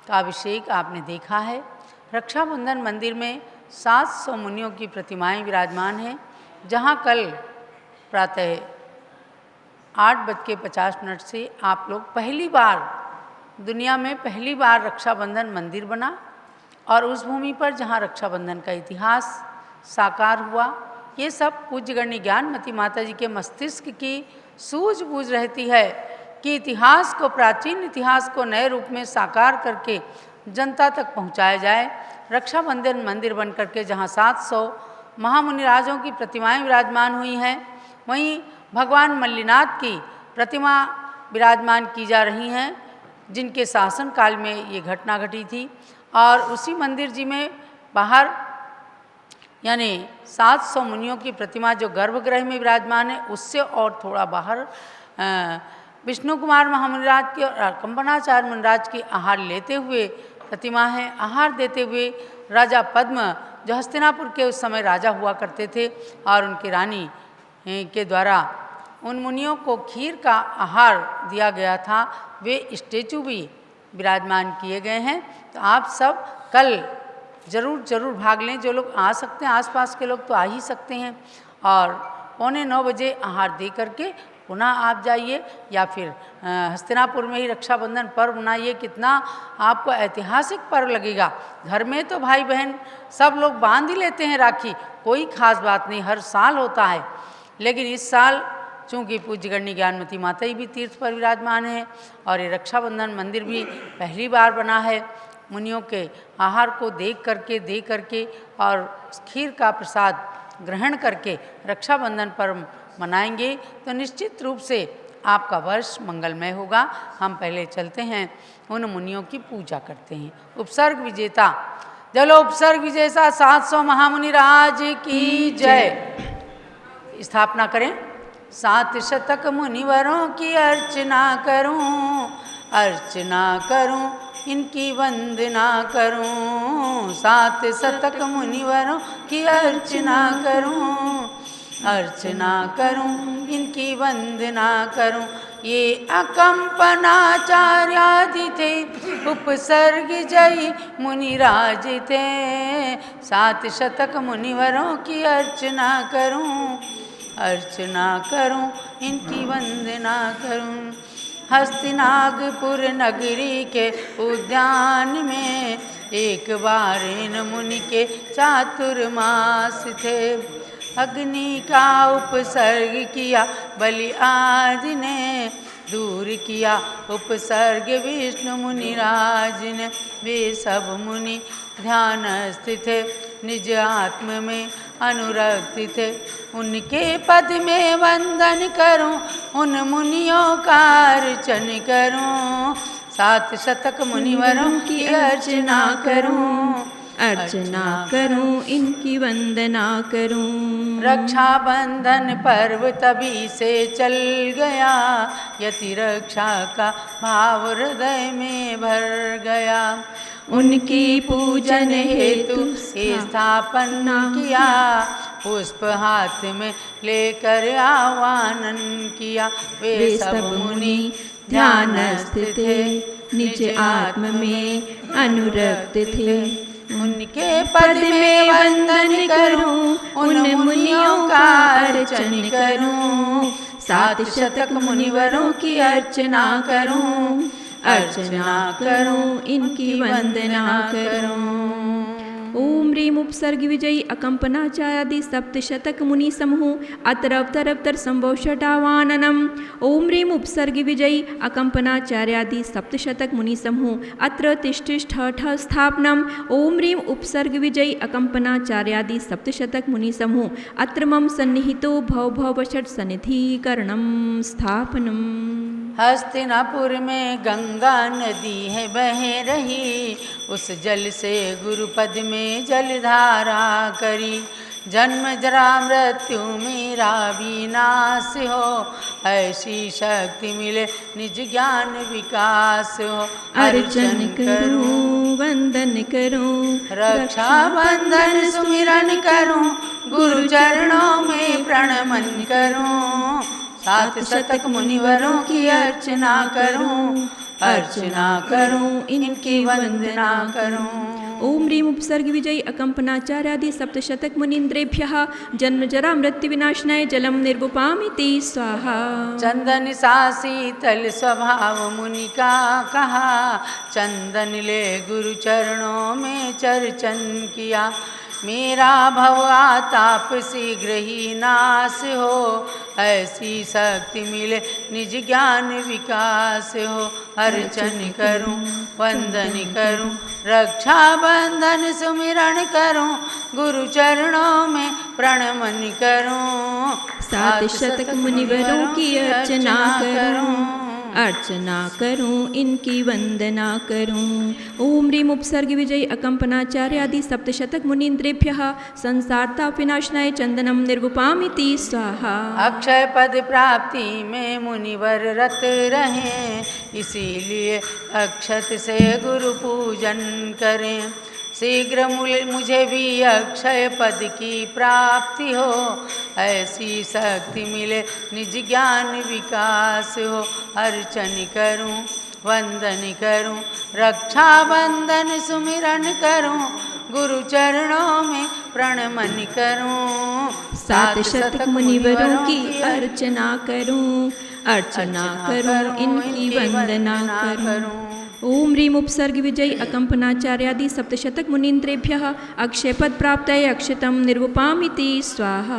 का अभिषेक आपने देखा है। रक्षाबंधन मंदिर में 700 मुनियों की प्रतिमाएं विराजमान हैं, जहाँ कल प्रातः 8:50 से आप लोग पहली बार, दुनिया में पहली बार रक्षाबंधन मंदिर बना, और उस भूमि पर जहाँ रक्षाबंधन का इतिहास साकार हुआ, ये सब पूज्यगण्य ज्ञानमती माता जी के मस्तिष्क की सूझबूझ रहती है कि इतिहास को, प्राचीन इतिहास को नए रूप में साकार करके जनता तक पहुँचाया जाए। रक्षाबंधन मंदिर बन करके जहाँ 700 महामुनिराजों की प्रतिमाएं विराजमान हुई हैं, वहीं भगवान मल्लिनाथ की प्रतिमा विराजमान की जा रही हैं, जिनके शासन काल में ये घटना घटी थी। और उसी मंदिर जी में बाहर यानी 700 मुनियों की प्रतिमा जो गर्भगृह में विराजमान है, उससे और थोड़ा बाहर विष्णु कुमार महामुनिराज की और अकंपनाचार्य मुनिराज की आहार लेते हुए प्रतिमा है। आहार देते हुए राजा पद्म, जो हस्तिनापुर के उस समय राजा हुआ करते थे, और उनकी रानी के द्वारा उन मुनियों को खीर का आहार दिया गया था, वे स्टेचू भी विराजमान किए गए हैं। तो आप सब कल ज़रूर भाग लें। जो लोग आ सकते हैं, आसपास के लोग तो आ ही सकते हैं, और 8:45 बजे आहार दे करके पुनः आप जाइए, या फिर हस्तिनापुर में ही रक्षाबंधन पर्व मनाइए। कितना आपको ऐतिहासिक पर्व लगेगा। घर में तो भाई बहन सब लोग बांध ही लेते हैं राखी, कोई ख़ास बात नहीं, हर साल होता है। लेकिन इस साल चूँकि पूज्यगण्य ज्ञानमती माता जी भी तीर्थ पर विराजमान है, और ये रक्षाबंधन मंदिर भी पहली बार बना है, मुनियों के आहार को दे करके और खीर का प्रसाद ग्रहण करके रक्षाबंधन पर्व मनाएंगे, तो निश्चित रूप से आपका वर्ष मंगलमय होगा। हम पहले चलते हैं, उन मुनियों की पूजा करते हैं। उपसर्ग विजेता, चलो उपसर्ग विजेता 700 महामुनिराज की जय। स्थापना करें। 7 शतक मुनिवरों की अर्चना करूं, इनकी वंदना करूं। 7 शतक मुनिवरों की अर्चना करूं, इनकी वंदना करूं। ये अकंपनाचार्यादि थे, उपसर्ग जयी मुनिराज थे। 7 शतक मुनिवरों की अर्चना करूं, इनकी वंदना करूं। हस्तिनापुर नगरी के उद्यान में एक बार इन मुनि के चातुर्मास थे। अग्नि का उपसर्ग किया बलि आदि ने, दूर किया उपसर्ग विष्णु मुनिराज ने। वे सब मुनि ध्यान स्थित थे, निज आत्म में अनुरक्त थे। उनके पद में वंदन करूं, उन मुनियों का अर्चन करूं। 7 शतक मुनिवरों की अर्चना करूं, अर्चना करूं, इनकी वंदना करूं। रक्षा बंधन पर्व तभी से चल गया, यति रक्षा का भाव हृदय में भर गया। उनकी पूजन हेतु स्थापन किया, पुष्प हाथ में लेकर आह्वान किया। वे सब मुनि ध्यानस्थ थे, निज आत्म में अनुरक्त थे। उनके पद में वंदन करूं, उन मुनियों का अर्चन करूं। 7 शतक मुनिवरों की अर्चना करूं, अर्चना करूं, इनकी वंदना करूं। ओम ह्रीम उपसर्ग विजयी अकंपनाचार्यादि 7 शतक मुनि समूह अतरवतर संभोषटावाननम। ओम ह्रीम उपसर्ग विजयी अकंपनाचार्यादि 7 शतक मुनि समूह अत्र तिष्ठ स्थापनम। ओम ह्रीम उपसर्ग विजयी अकंपनाचार्यादि 7 शतक मुनि समूह अत्र मम सन्निहितो भव सन्निधिकरणम स्थापनम। हस्तिनापुर में गंगा नदी है बह रही, उस जल से गुरुपद में जलधारा करी। जन्म जरा मृत्यु मेरा विनाश हो, ऐसी शक्ति मिले निज ज्ञान विकास हो। अर्चन करूं, वंदन करूं, रक्षा बंधन सुमिरन करूं, गुरु चरणों में प्रणमन करूं। 7 शतक मुनिवरों की अर्चना करूं, अर्चना करूं, इनकी वंदना करूं। ओम ह्रीम उपसर्ग विजयी अकंपनाचार्यादि 7 शतक मुनीन्द्रेभ्यः जन्म जरा मृत्यु विनाशनाय जलम निर्वपामिति स्वाहा। चंदन सा शीतल स्वभाव मुनि का कहा, चंदन ले गुरु चरणों में चर्चन किया। मेरा भव आताप शीघ्र ही नाश हो, ऐसी शक्ति मिले निज ज्ञान विकास हो। अर्चन करूं, वंदन करूं, रक्षा बंधन सुमिरन करूं, गुरु चरणों में प्रणमन करूं। 7 शतक मुनिवरों की अर्चना करूं, अर्चना करूं, इनकी वंदना करूं। ओम ह्रीम उपसर्ग विजयी अकंपनाचार्यादि 7 शतक मुनीन्द्रेभ्यः संसारताप विनाशनाय चंदनम निर्वपामिति स्वाहा। अक्षय पद प्राप्ति में मुनिवर रत रहे, इसीलिए अक्षत से गुरु पूजन करें। शीघ्र मुझे भी अक्षय पद की प्राप्ति हो, ऐसी शक्ति मिले निज ज्ञान विकास हो। अर्चन करूं, वंदन करूं, रक्षा बंधन सुमिरन करूं, गुरु चरणों में प्रणमन करूं। 7 शतक मुनिवरों की अर्चना करूं, अर्चना करूं, इनकी वंदना करूं। ओम ह्रीम उपसर्ग विजयी अकंपनाचार्यादि 7 शतक मुनीन्द्रेभ्यः अक्षय पद प्राप्तये अक्षतम निर्वपामिति स्वाहा।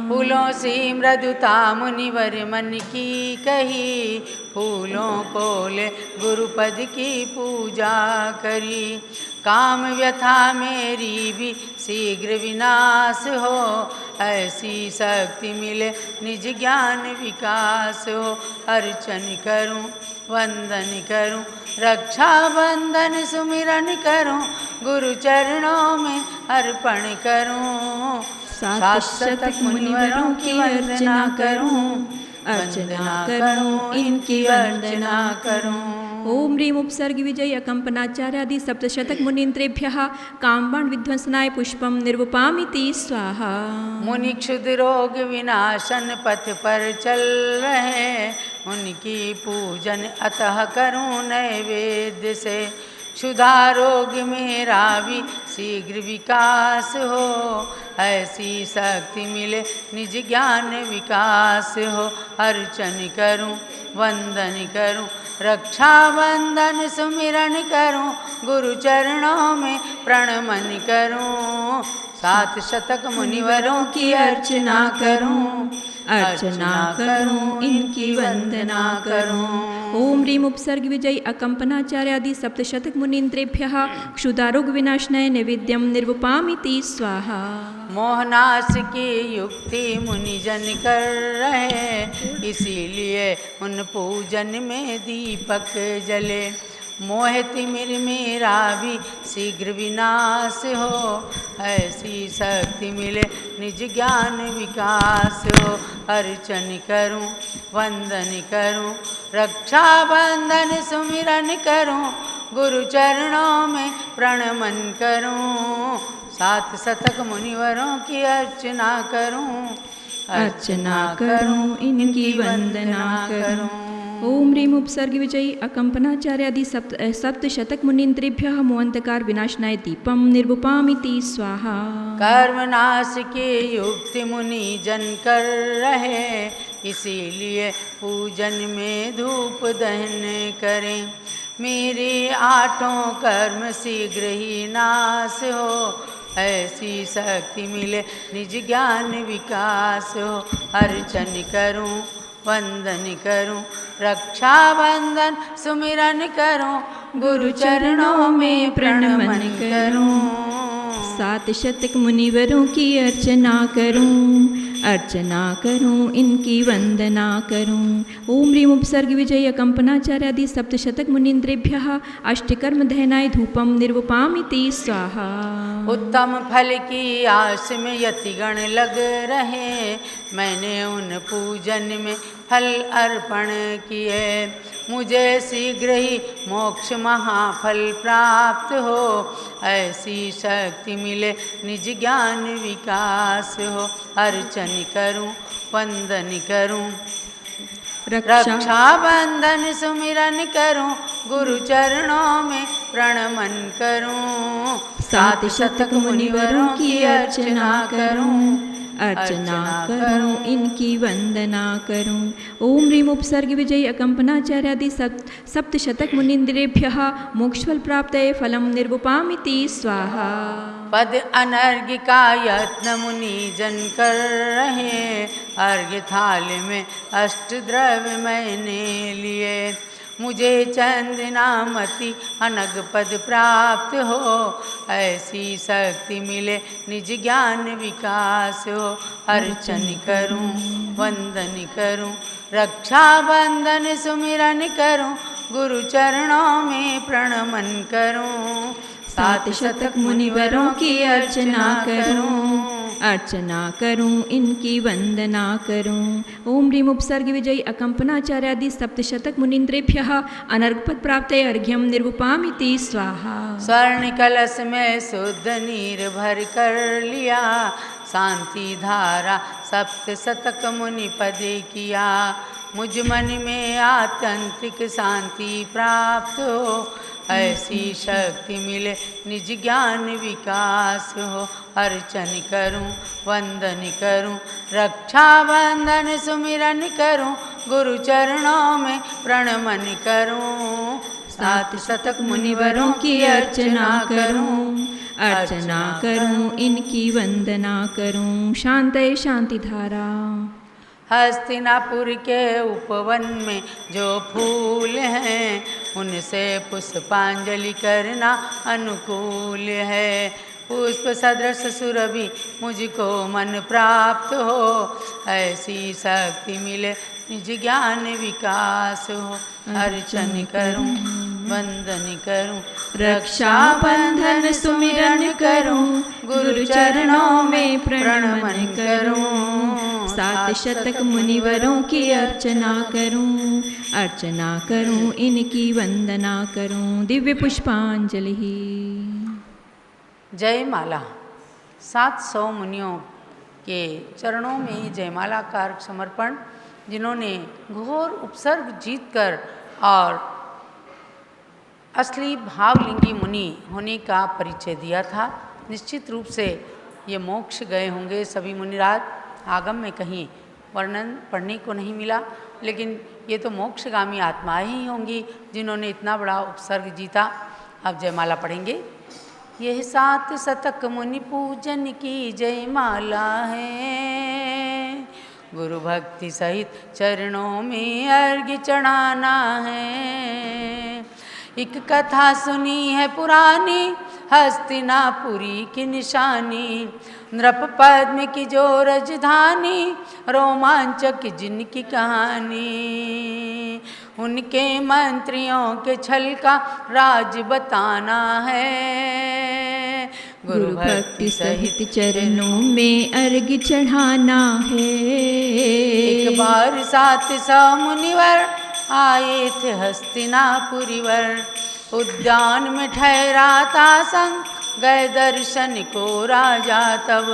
फूलों से मृदुता मुनिवर मन की कही, फूलों को ले गुरुपद की पूजा करी। काम व्यथा मेरी भी शीघ्र विनाश हो, ऐसी शक्ति मिले निज ज्ञान विकास हो। अर्चन करूं, वंदन करूं, रक्षा बंधन सुमिरन करूं, गुरु चरणों में अर्पण करूं। 7 शतक मुनिवरों की अर्चना करूं, अर्चना करूं, इनकी वंदना करूं। ओम ह्रीम उपसर्ग विजयी अकंपनाचार्यादि 7 शतक मुनीन्द्रेभ्यः कामबाण विध्वंसनाय पुष्पम निर्वपामिति स्वाहा। मुनि क्षुद्र रोग विनाशन पथ पर चल रहे, उनकी पूजन अतः करूं नैवेद्य से। क्षुधा रोग मेरा भी शीघ्र विकास हो, ऐसी शक्ति मिले निज ज्ञान विकास हो। अर्चन करूं, वंदन करूं, रक्षा बंधन सुमिरन करूं, गुरु चरणों में प्रणमन करूं। सात शतक मुनिवरों की अर्चना करूं, अर्चना करूं इनकी वंदना करूं। ओम ह्रीम उपसर्ग विजयी अकंपनाचार्यादि सप्तशतक मुनीन्द्रेभ्यः क्षुदारोग विनाशनाय नैवेद्यम निर्वपामिति स्वाहा। मोहनाश की युक्ति मुनिजन कर रहे, इसीलिए उन पूजन में दीपक जले। मोहिति मेरा भी शीघ्र विनाश हो, ऐसी शक्ति मिले निज ज्ञान विकास हो। अर्चन करूं वंदन करूं, रक्षा बंधन सुमिरन करूं, गुरु चरणों में प्रणमन करूं। सात शतक मुनिवरों की अर्चना करूं, अर्चना करूं इनकी वंदना करूं। ओम ह्रीम उपसर्ग विजयी अकंपनाचार्यादि सप्तशतक मुनीन्द्रेभ्यः मोहंतकार विनाशनाय दीपम निर्वपामिति स्वाहा। कर्मनाश की युक्ति मुनि जन कर रहे, इसीलिए पूजन में धूप दहन करें। मेरे आठों कर्म शीघ्र ही नाश हो, ऐसी शक्ति मिले निज ज्ञान विकास हो। अर्चन करूं वंदन करूं, रक्षा बंधन सुमिरन करूं, गुरु चरणों में प्रणमन करूं। सात शतक मुनिवरों की अर्चना करूं, अर्चना करूं इनकी वंदना करूं। ओम ह्रीम उपसर्ग विजयी अकंपनाचार्यादि सप्तशतक मुनीन्द्रेभ्यः अष्टकर्म दहनाय धूपम निर्वपामिति स्वाहा। उत्तम फल की आस में यतिगण लग रहे, मैंने उन पूजन में फल अर्पण किए। मुझे शीघ्र ही मोक्ष महाफल प्राप्त हो, ऐसी शक्ति मिले निज ज्ञान विकास हो। अर्चन करूं वंदन करूं, रक्षा बंधन सुमिरन करूं, गुरु चरणों में प्रणमन करूं। सात शतक मुनिवरों की अर्चना करूं, अर्चना करूं इनकी वंदना करूं। ओम ह्रीम उपसर्ग विजयी अकंपनाचार्यादि सप्तशतक मुनीन्द्रेभ्यः मोक्षफल प्राप्तये फलम निर्वपामिति स्वाहा। पद अनर्घ्य का यत्न मुनि जन कर रहे, अर्घ्य थाल में अष्ट द्रव्य मैंने लिए। मुझे चंदनामति अनग पद प्राप्त हो, ऐसी शक्ति मिले निज ज्ञान विकास हो। अर्चन करूं वंदन करूं, रक्षा बंधन सुमिरन करूं, गुरु चरणों में प्रणमन करूं। सात शतक मुनिवरों की अर्चना करूं, अर्चना करूं इनकी वंदना करूं। ओम ह्रीम उपसर्ग विजयी अकंपनाचार्यादि सप्तशतक मुनीन्द्रेभ्यः अनर्घपद प्राप्तये अर्घ्यम निर्वपामिति स्वाहा। स्वर्ण कलश में शुद्ध नीर भर कर लिया, शांति धारा सप्त शतक मुनि पदे किया। मुझ मन में आत्यंतिक शांति प्राप्त हो, ऐसी शक्ति मिले निज ज्ञान विकास हो। अर्चन करूं वंदन करूं, रक्षा बंधन सुमिरन करूं, गुरु चरणों में प्रणमन करूं। सात शतक मुनिवरों की अर्चना करूं, अर्चना करूं इनकी वंदना करूं। शांतये शांति धारा। हस्तिनापुर के उपवन में जो फूल हैं, उनसे पुष्पांजलि करना अनुकूल है। पुष्प सदृश सुरभि मुझको मन प्राप्त हो, ऐसी शक्ति मिले निज ज्ञान विकास हो। अर्चन करूं वंदन करूं, रक्षा बंधन सुमिरन करूं, गुरु चरणों में प्रणमन करूं। सात शतक मुनिवरों की अर्चना करूं, अर्चना करूं इनकी वंदना करूं। दिव्य पुष्पांजलि। जयमाला। 700 मुनियों के चरणों में जयमाला का समर्पण, जिन्होंने घोर उपसर्ग जीतकर और असली भावलिंगी मुनि होने का परिचय दिया था। निश्चित रूप से ये मोक्ष गए होंगे सभी मुनिराज। आगम में कहीं वर्णन पढ़ने को नहीं मिला, लेकिन ये तो मोक्षगामी आत्माएं ही होंगी जिन्होंने इतना बड़ा उपसर्ग जीता। अब जयमाला पढ़ेंगे। यह 7 शतक मुनि पूजन की जय माला है। गुरु भक्ति सहित चरणों में अर्घ्य चढ़ाना है। एक कथा सुनी है पुरानी, हस्तिनापुरी की निशानी, नृप पद्म की जो राजधानी, रोमांचक जिनकी कहानी। उनके मंत्रियों के छल का राज बताना है। गुरु भक्ति सहित चरणों में अर्घ्य चढ़ाना है। एक बार 700 मुनिवर आए थे हस्तिनापुरी वर। उद्यान में ठहरा था संग, गए दर्शन को राजा तब।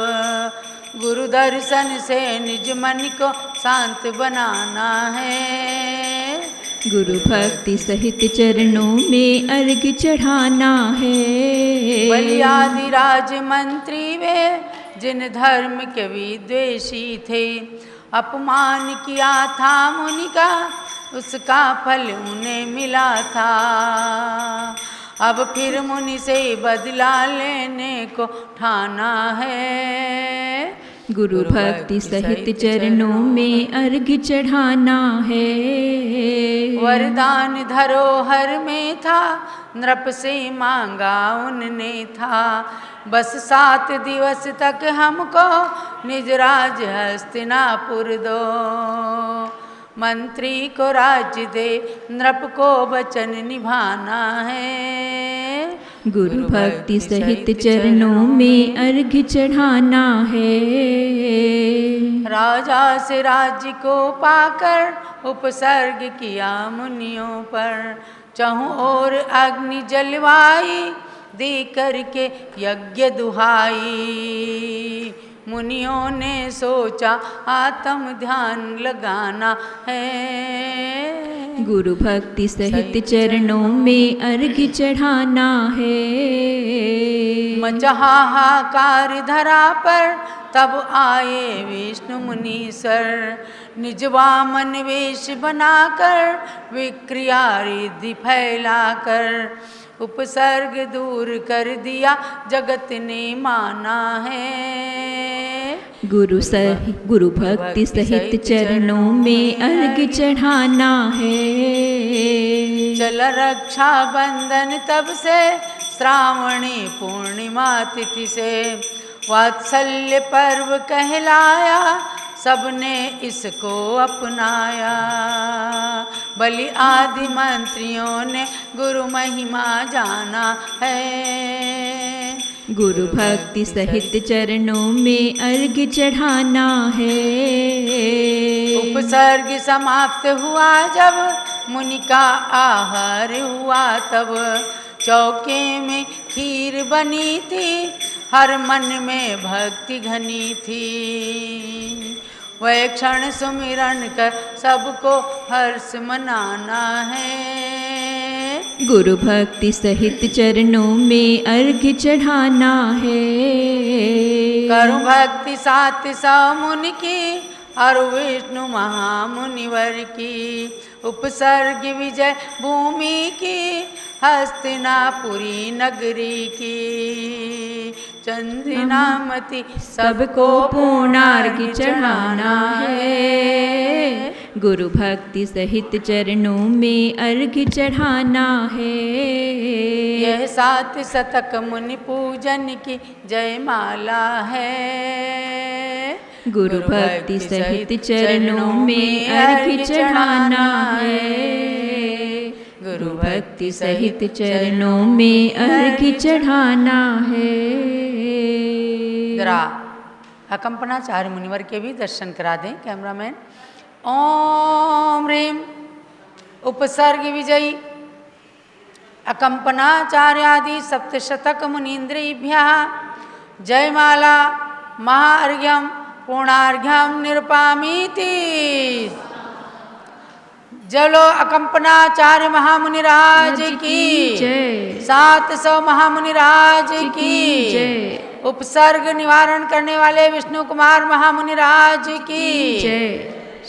गुरु दर्शन से निज मन को शांत बनाना है। गुरु भक्ति सहित चरणों में अर्घ्य चढ़ाना है। बलियादि राज मंत्री वे, जिन धर्म के विद्वेषी थे, अपमान किया था मुनि का, उसका फल उन्हें मिला था। अब फिर मुनि से बदला लेने को ठाना है। गुरु भक्ति सहित चरणों में अर्घ्य चढ़ाना है। वरदान धरोहर में था, नृप से मांगा उनने था। बस 7 दिवस तक हमको निज राज हस्तिनापुर दो। मंत्री को राज्य दे, नृप को वचन निभाना है। गुरु भक्ति सहित चरणों में अर्घ्य चढ़ाना है। राजा से राज्य को पाकर उपसर्ग किया मुनियों पर। चहुं ओर अग्नि जलवाई, दे करके यज्ञ दुहाई। मुनियों ने सोचा आत्म ध्यान लगाना है। गुरु भक्ति सहित चरणों में अर्घ्य चढ़ाना है। मचा हाहाकार धरा पर, तब आए विष्णु मुनीश्वर। निज वामन वेश बनाकर, विक्रिया रिद्धि फैलाकर, उपसर्ग दूर कर दिया जगत ने माना है। गुरु भक्ति सहित चरणों में अर्घ्य चढ़ाना है। चल रक्षा बंधन तब से, श्रावणी पूर्णिमा तिथि से। वात्सल्य पर्व कहलाया, सबने इसको अपनाया। बलि आदि मंत्रियों ने गुरु महिमा जाना है। गुरु भक्ति सहित चरणों में अर्घ्य चढ़ाना है। उपसर्ग समाप्त हुआ जब, मुनि का आहार हुआ तब। चौके में खीर बनी थी, हर मन में भक्ति घनी थी। वह क्षण सुमिरन कर सबको हर्ष मनाना है। गुरु भक्ति सहित चरणों में अर्घ्य चढ़ाना है। करूं भक्ति 700 मुनि की, और विष्णु महामुनिवर की। उपसर्ग विजय भूमि की, हस्तिनापुरी नगरी की। चंद्रनामति सबको पूर्णार्घ्य चढ़ाना है। गुरु भक्ति सहित चरणों में अर्घ्य चढ़ाना है। यह 7 शतक मुनि पूजन की जयमाला है। गुरु भक्ति सहित चरणों में अर्घ्य चढ़ाना है। गुरु भक्ति सहित चरणों में अर्घ्य चढ़ाना है। जरा अकंपनाचार्य मुनिवर के भी दर्शन करा दें कैमरामैन। ओम ह्रीम उपसर्ग विजयी अकंपनाचार्यादि सप्तशतक मुनीन्द्रेभ्यः जयमाला महार्घ्यम पूर्णार्घ्यम निरूपामीति। जलो अकंपनाचार्य महामुनिराज की जय। 700 महामुनिराज की जय। उपसर्ग निवारण करने वाले विष्णु कुमार महामुनिराज की जय।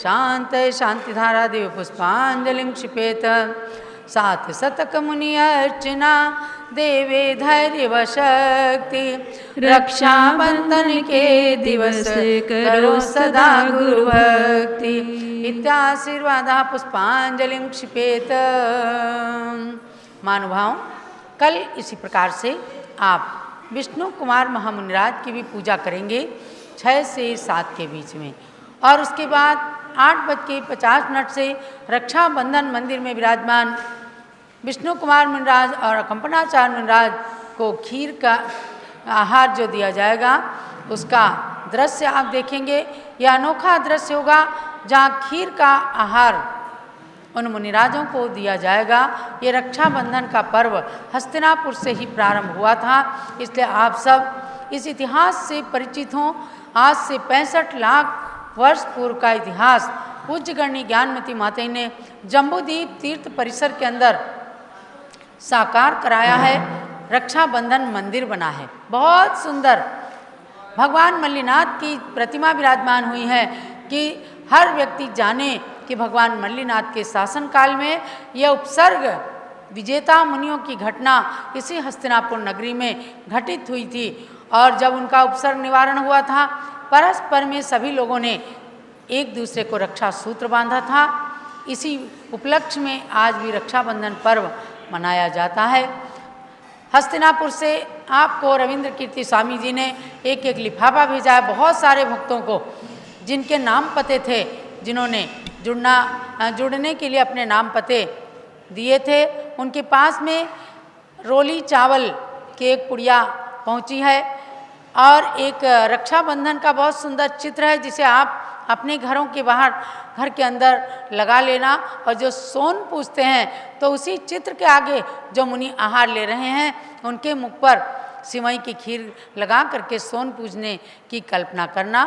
शांत शांति धारा देव पुष्पांजलि क्षिपेत। 7 शतक मुनि अर्चना, देवे धैर्य व शक्ति, रक्षाबंधन के दिवस करो सदा गुरु भक्ति। इत्याशीर्वादा पुष्पांजलिं क्षिपेत। महानुभाव, कल इसी प्रकार से आप विष्णु कुमार महामुनिराज की भी पूजा करेंगे 6 से 7 के बीच में, और उसके बाद 8:50 से रक्षाबंधन मंदिर में विराजमान विष्णु कुमार मुनिराज और अकंपनाचार्य मुनिराज को खीर का आहार जो दिया जाएगा उसका दृश्य आप देखेंगे। यह अनोखा दृश्य होगा जहाँ खीर का आहार उन मुनिराजों को दिया जाएगा। ये रक्षाबंधन का पर्व हस्तिनापुर से ही प्रारंभ हुआ था, इसलिए आप सब इस इतिहास से परिचित हों। आज से 65 लाख वर्ष पूर्व का इतिहास पूज्य गणनी ज्ञानमती माता ने जम्बूद्वीप तीर्थ परिसर के अंदर साकार कराया है। रक्षाबंधन मंदिर बना है, बहुत सुंदर। भगवान मल्लीनाथ की प्रतिमा विराजमान हुई है कि हर व्यक्ति जाने कि भगवान मल्लीनाथ के शासनकाल में यह उपसर्ग विजेता मुनियों की घटना इसी हस्तिनापुर नगरी में घटित हुई थी, और जब उनका उपसर्ग निवारण हुआ था, परस्पर में सभी लोगों ने एक दूसरे को रक्षा सूत्र बांधा था। इसी उपलक्ष्य में आज भी रक्षाबंधन पर्व मनाया जाता है। हस्तिनापुर से आपको रविंद्र कीर्ति स्वामी जी ने एक लिफाफा भेजा है बहुत सारे भक्तों को, जिनके नाम पते थे, जिन्होंने जुड़ने के लिए अपने नाम पते दिए थे। उनके पास में रोली चावल की एक पुड़िया पहुंची है, और एक रक्षाबंधन का बहुत सुंदर चित्र है, जिसे आप अपने घरों के बाहर घर के अंदर लगा लेना। और जो सोन पूजते हैं तो उसी चित्र के आगे जो मुनि आहार ले रहे हैं उनके मुख पर सिवई की खीर लगा करके सोन पूजने की कल्पना करना।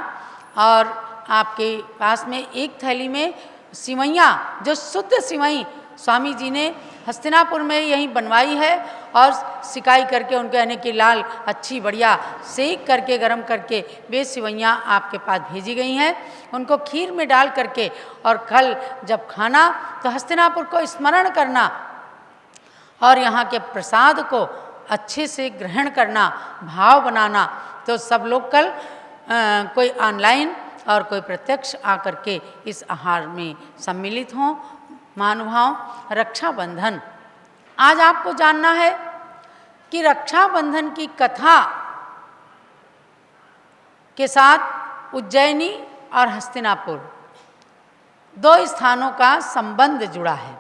और आपके पास में एक थैली में सिवैयाँ, जो शुद्ध सिवई स्वामी जी ने हस्तिनापुर में यहीं बनवाई है, और सिकाई करके उनके यानी कि लाल अच्छी बढ़िया सेक करके गरम करके वे सिवैयाँ आपके पास भेजी गई हैं। उनको खीर में डाल करके और कल जब खाना तो हस्तिनापुर को स्मरण करना और यहाँ के प्रसाद को अच्छे से ग्रहण करना, भाव बनाना। तो सब लोग कल कोई ऑनलाइन और कोई प्रत्यक्ष आकर के इस आहार में सम्मिलित हों। महानुभाव, रक्षाबंधन आज आपको जानना है कि रक्षाबंधन की कथा के साथ उज्जैनी और हस्तिनापुर 2 स्थानों का संबंध जुड़ा है।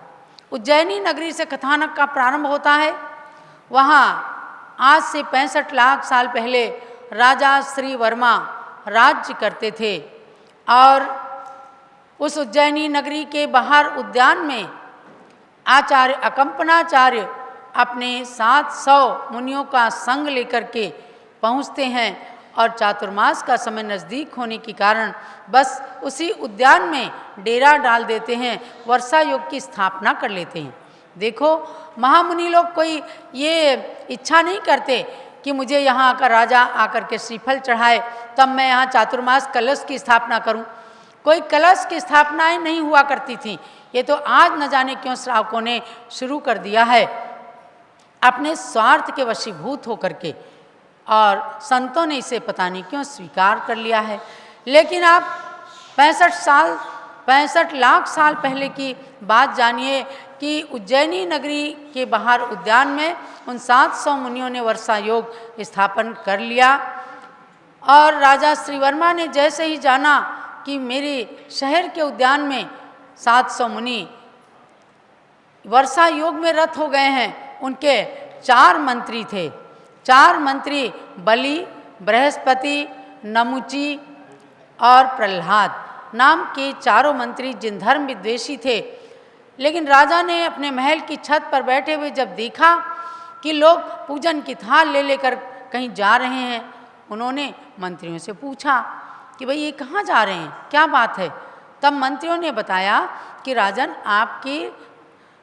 उज्जैनी नगरी से कथानक का प्रारंभ होता है। वहाँ आज से 65 लाख साल पहले राजा श्री वर्मा राज्य करते थे, और उस उज्जैनी नगरी के बाहर उद्यान में आचार्य अकंपनाचार्य अपने 700 मुनियों का संग लेकर के पहुँचते हैं, और चातुर्मास का समय नज़दीक होने के कारण बस उसी उद्यान में डेरा डाल देते हैं, वर्षा योग की स्थापना कर लेते हैं। देखो, महामुनि लोग कोई ये इच्छा नहीं करते कि मुझे यहाँ आकर राजा आकर के श्रीफल चढ़ाए तब मैं यहाँ चातुर्मास कलश की स्थापना करूँ। कोई कलश की स्थापनाएं नहीं हुआ करती थी। ये तो आज न जाने क्यों श्रावकों ने शुरू कर दिया है, अपने स्वार्थ के वशीभूत होकर के, और संतों ने इसे पता नहीं क्यों स्वीकार कर लिया है। लेकिन आप 65 लाख साल पहले की बात जानिए कि उज्जैनी नगरी के बाहर उद्यान में उन 700 मुनियों ने वर्षा योग स्थापन कर लिया। और राजा श्रीवर्मा ने जैसे ही जाना कि मेरे शहर के उद्यान में 700 मुनि वर्षा योग में रत हो गए हैं, उनके 4 मंत्री थे। 4 मंत्री बलि, बृहस्पति, नमुची और प्रहलाद नाम के 4 मंत्री जिन धर्म विद्वेषी थे। लेकिन राजा ने अपने महल की छत पर बैठे हुए जब देखा कि लोग पूजन की थाल ले लेकर कहीं जा रहे हैं, उन्होंने मंत्रियों से पूछा कि भाई ये कहाँ जा रहे हैं, क्या बात है। तब मंत्रियों ने बताया कि राजन, आपके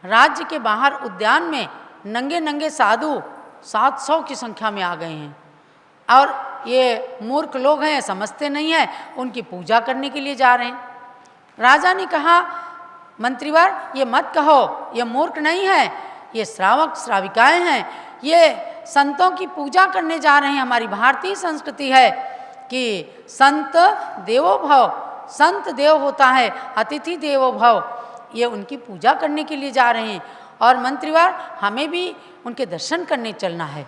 राज्य के बाहर उद्यान में नंगे नंगे साधु 700 की संख्या में आ गए हैं, और ये मूर्ख लोग हैं, समझते नहीं हैं, उनकी पूजा करने के लिए जा रहे हैं। राजा ने कहा, मंत्रीवर ये मत कहो, ये मूर्ख नहीं है, ये श्रावक श्राविकाएं हैं, ये संतों की पूजा करने जा रहे हैं। हमारी भारतीय संस्कृति है कि संत देवो भव, संत देव होता है, अतिथि देवो भव। ये उनकी पूजा करने के लिए जा रहे हैं और मंत्रीवार हमें भी उनके दर्शन करने चलना है।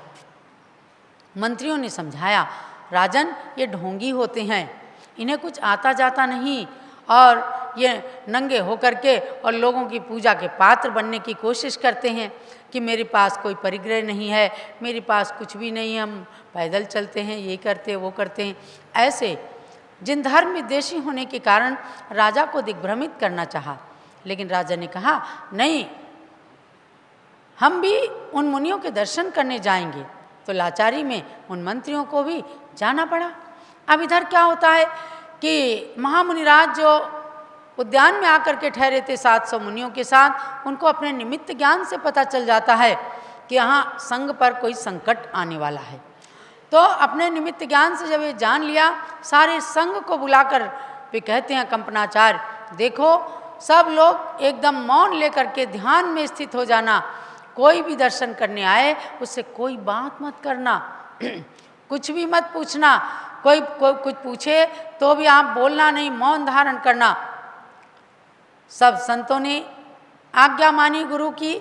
मंत्रियों ने समझाया, राजन ये ढोंगी होते हैं, इन्हें कुछ आता जाता नहीं और ये नंगे होकर के और लोगों की पूजा के पात्र बनने की कोशिश करते हैं कि मेरे पास कोई परिग्रह नहीं है, मेरे पास कुछ भी नहीं है, हम पैदल चलते हैं, ये करते हैं वो करते हैं। ऐसे जिन धर्म विद्वेषी होने के कारण राजा को दिग्भ्रमित करना चाहा, लेकिन राजा ने कहा नहीं, हम भी उन मुनियों के दर्शन करने जाएंगे। तो लाचारी में उन मंत्रियों को भी जाना पड़ा। अब इधर क्या होता है कि महामुनिराज जो उद्यान में आकर के ठहरे थे 700 मुनियों के साथ, उनको अपने निमित्त ज्ञान से पता चल जाता है कि यहाँ संघ पर कोई संकट आने वाला है। तो अपने निमित्त ज्ञान से जब ये जान लिया, सारे संघ को बुलाकर वे कहते हैं कंपनाचार्य, देखो सब लोग एकदम मौन लेकर के ध्यान में स्थित हो जाना, कोई भी दर्शन करने आए उससे कोई बात मत करना, कुछ भी मत पूछना, कोई कुछ पूछे तो भी आप बोलना नहीं, मौन धारण करना। सब संतों ने आज्ञा मानी गुरु की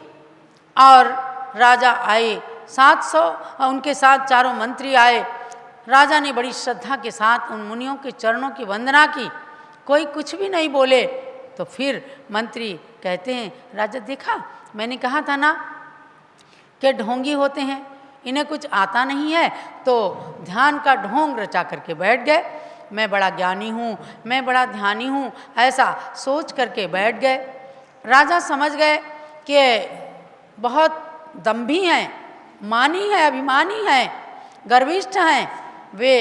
और राजा आए 700, उनके साथ चारों मंत्री आए। राजा ने बड़ी श्रद्धा के साथ उन मुनियों के चरणों की वंदना की, कोई कुछ भी नहीं बोले। तो फिर मंत्री कहते हैं, राजा देखा मैंने कहा था ना कि ढोंगी होते हैं, इन्हें कुछ आता नहीं है तो ध्यान का ढोंग रचा करके बैठ गए। मैं बड़ा ज्ञानी हूँ, मैं बड़ा ध्यानी हूँ, ऐसा सोच करके बैठ गए। राजा समझ गए कि बहुत दम्भी हैं, मानी है, अभिमानी हैं, गर्विष्ठ हैं। वे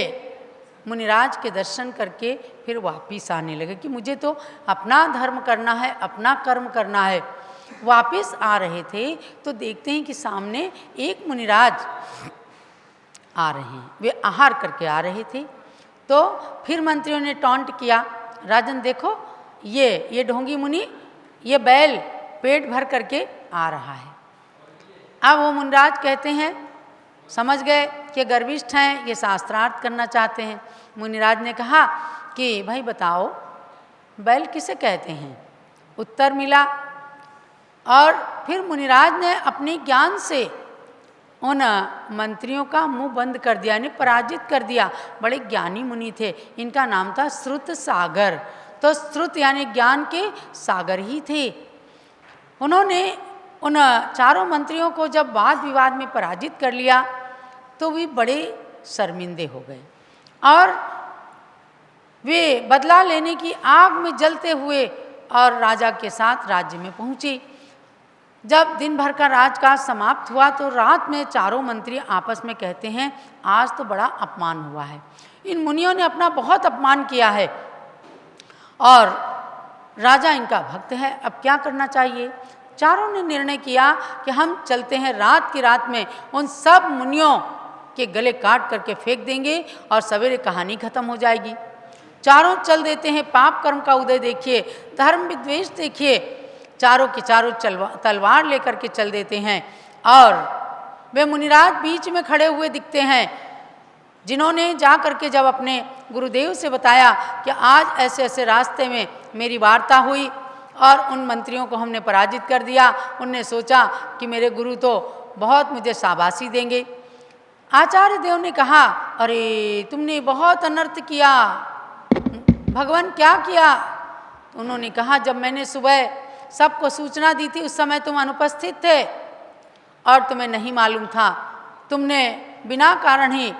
मुनिराज के दर्शन करके फिर वापिस आने लगे कि मुझे तो अपना धर्म करना है, अपना कर्म करना है। वापिस आ रहे थे तो देखते हैं कि सामने एक मुनिराज आ रहे हैं, वे आहार करके आ रहे थे। तो फिर मंत्रियों ने टॉन्ट किया, राजन देखो ये ढोंगी मुनि, ये बैल पेट भर करके आ रहा है। अब वो मुनिराज कहते हैं, समझ गए कि गर्विष्ठ हैं, ये शास्त्रार्थ करना चाहते हैं। मुनिराज ने कहा कि भाई बताओ बैल किसे कहते हैं। उत्तर मिला और फिर मुनिराज ने अपने ज्ञान से उन मंत्रियों का मुंह बंद कर दिया, यानी पराजित कर दिया। बड़े ज्ञानी मुनि थे, इनका नाम था श्रुत सागर। तो श्रुत यानी ज्ञान के सागर ही थे। उन्होंने उन चारों मंत्रियों को जब वाद विवाद में पराजित कर लिया तो वे बड़े शर्मिंदे हो गए और वे बदला लेने की आग में जलते हुए और राजा के साथ राज्य में पहुँचे। जब दिन भर का राजकाज समाप्त हुआ तो रात में चारों मंत्री आपस में कहते हैं, आज तो बड़ा अपमान हुआ है, इन मुनियों ने अपना बहुत अपमान किया है और राजा इनका भक्त है, अब क्या करना चाहिए। चारों ने निर्णय किया कि हम चलते हैं, रात की रात में उन सब मुनियों के गले काट करके फेंक देंगे और सवेरे कहानी खत्म हो जाएगी। चारों चल देते हैं। पाप कर्म का उदय देखिए, धर्म विद्वेष देखिए, चारों के चारों तलवार लेकर के चल देते हैं और वे मुनिराज बीच में खड़े हुए दिखते हैं, जिन्होंने जा करके जब अपने गुरुदेव से बताया कि आज ऐसे ऐसे रास्ते में मेरी वार्ता हुई और उन मंत्रियों को हमने पराजित कर दिया। उनने सोचा कि मेरे गुरु तो बहुत मुझे शाबाशी देंगे। आचार्य देव ने कहा, अरे तुमने बहुत अनर्थ किया, भगवान क्या किया। तो उन्होंने कहा, जब मैंने सुबह सबको सूचना दी थी उस समय तुम अनुपस्थित थे और तुम्हें नहीं मालूम था। तुमने बिना कारण ही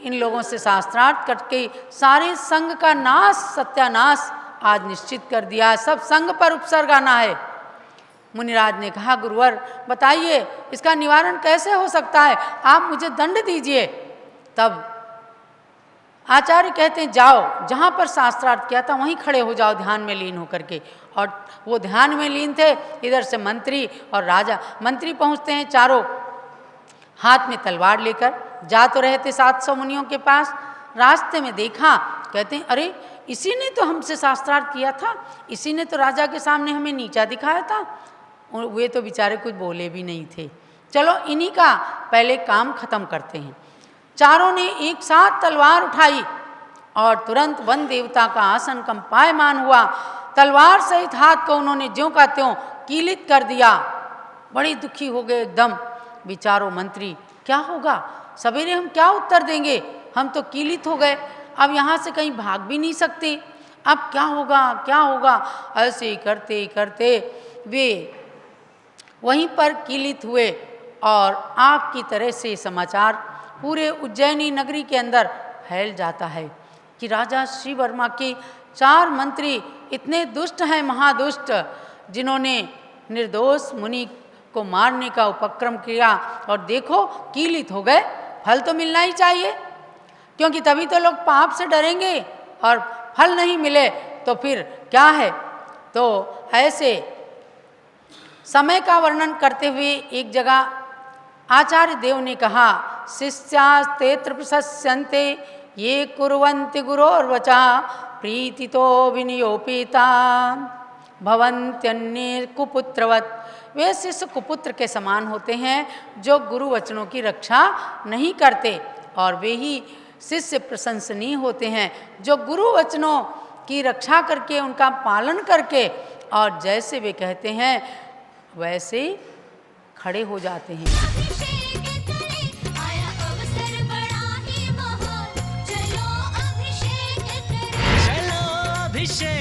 इन लोगों से शास्त्रार्थ करके सारे संघ का नाश, सत्यानाश आज निश्चित कर दिया। सब संघ पर उपसर्ग आना है। मुनिराज ने कहा, गुरुवर बताइए इसका निवारण कैसे हो सकता है, आप मुझे दंड दीजिए। तब आचार्य कहते हैं, जाओ जहाँ पर शास्त्रार्थ किया था वहीं खड़े हो जाओ ध्यान में लीन होकर के। और वो ध्यान में लीन थे। इधर से मंत्री और राजा, मंत्री पहुँचते हैं चारों हाथ में तलवार लेकर, जा तो रहे थे 700 मुनियों के पास। रास्ते में देखा, कहते हैं, अरे इसी ने तो हमसे शास्त्रार्थ किया था, इसी ने तो राजा के सामने हमें नीचा दिखाया था। वे तो बेचारे कुछ बोले भी नहीं थे। चलो इन्हीं का पहले काम खत्म करते हैं। चारों ने एक साथ तलवार उठाई और तुरंत वन देवता का आसन कंपायमान हुआ। तलवार सहित हाथ को उन्होंने ज्यों का त्यों कीलित कर दिया। बड़े दुखी हो गए एकदम विचारो मंत्री, क्या होगा, सवेरे हम क्या उत्तर देंगे, हम तो कीलित हो गए, अब यहाँ से कहीं भाग भी नहीं सकते, अब क्या होगा क्या होगा। ऐसे ही करते करते वे वहीं पर कीलित हुए और आग की तरह से समाचार पूरे उज्जैनी नगरी के अंदर फैल जाता है कि राजा श्री वर्मा के 4 मंत्री इतने दुष्ट हैं, महादुष्ट, जिन्होंने निर्दोष मुनि को मारने का उपक्रम किया और देखो कीलित हो गए। फल तो मिलना ही चाहिए, क्योंकि तभी तो लोग पाप से डरेंगे, और फल नहीं मिले तो फिर क्या है। तो ऐसे समय का वर्णन करते हुए एक जगह आचार्य देव ने कहा, शिष्यास्तेत्र प्रशस्यन्ते ये कुर्वन्ति गुरोर्वचा प्रीतितो विनियोपिता भवन्त्यन्ये कुपुत्रवत्। वे शिष्य कुपुत्र के समान होते हैं जो गुरु वचनों की रक्षा नहीं करते, और वे ही शिष्य प्रशंसनीय होते हैं जो गुरु वचनों की रक्षा करके उनका पालन करके और जैसे वे कहते हैं वैसे खड़े हो जाते हैं। अभिषेक करे आया अवसर बड़ा ही महान, चलो अभिषेक करे। चलो अभिषेक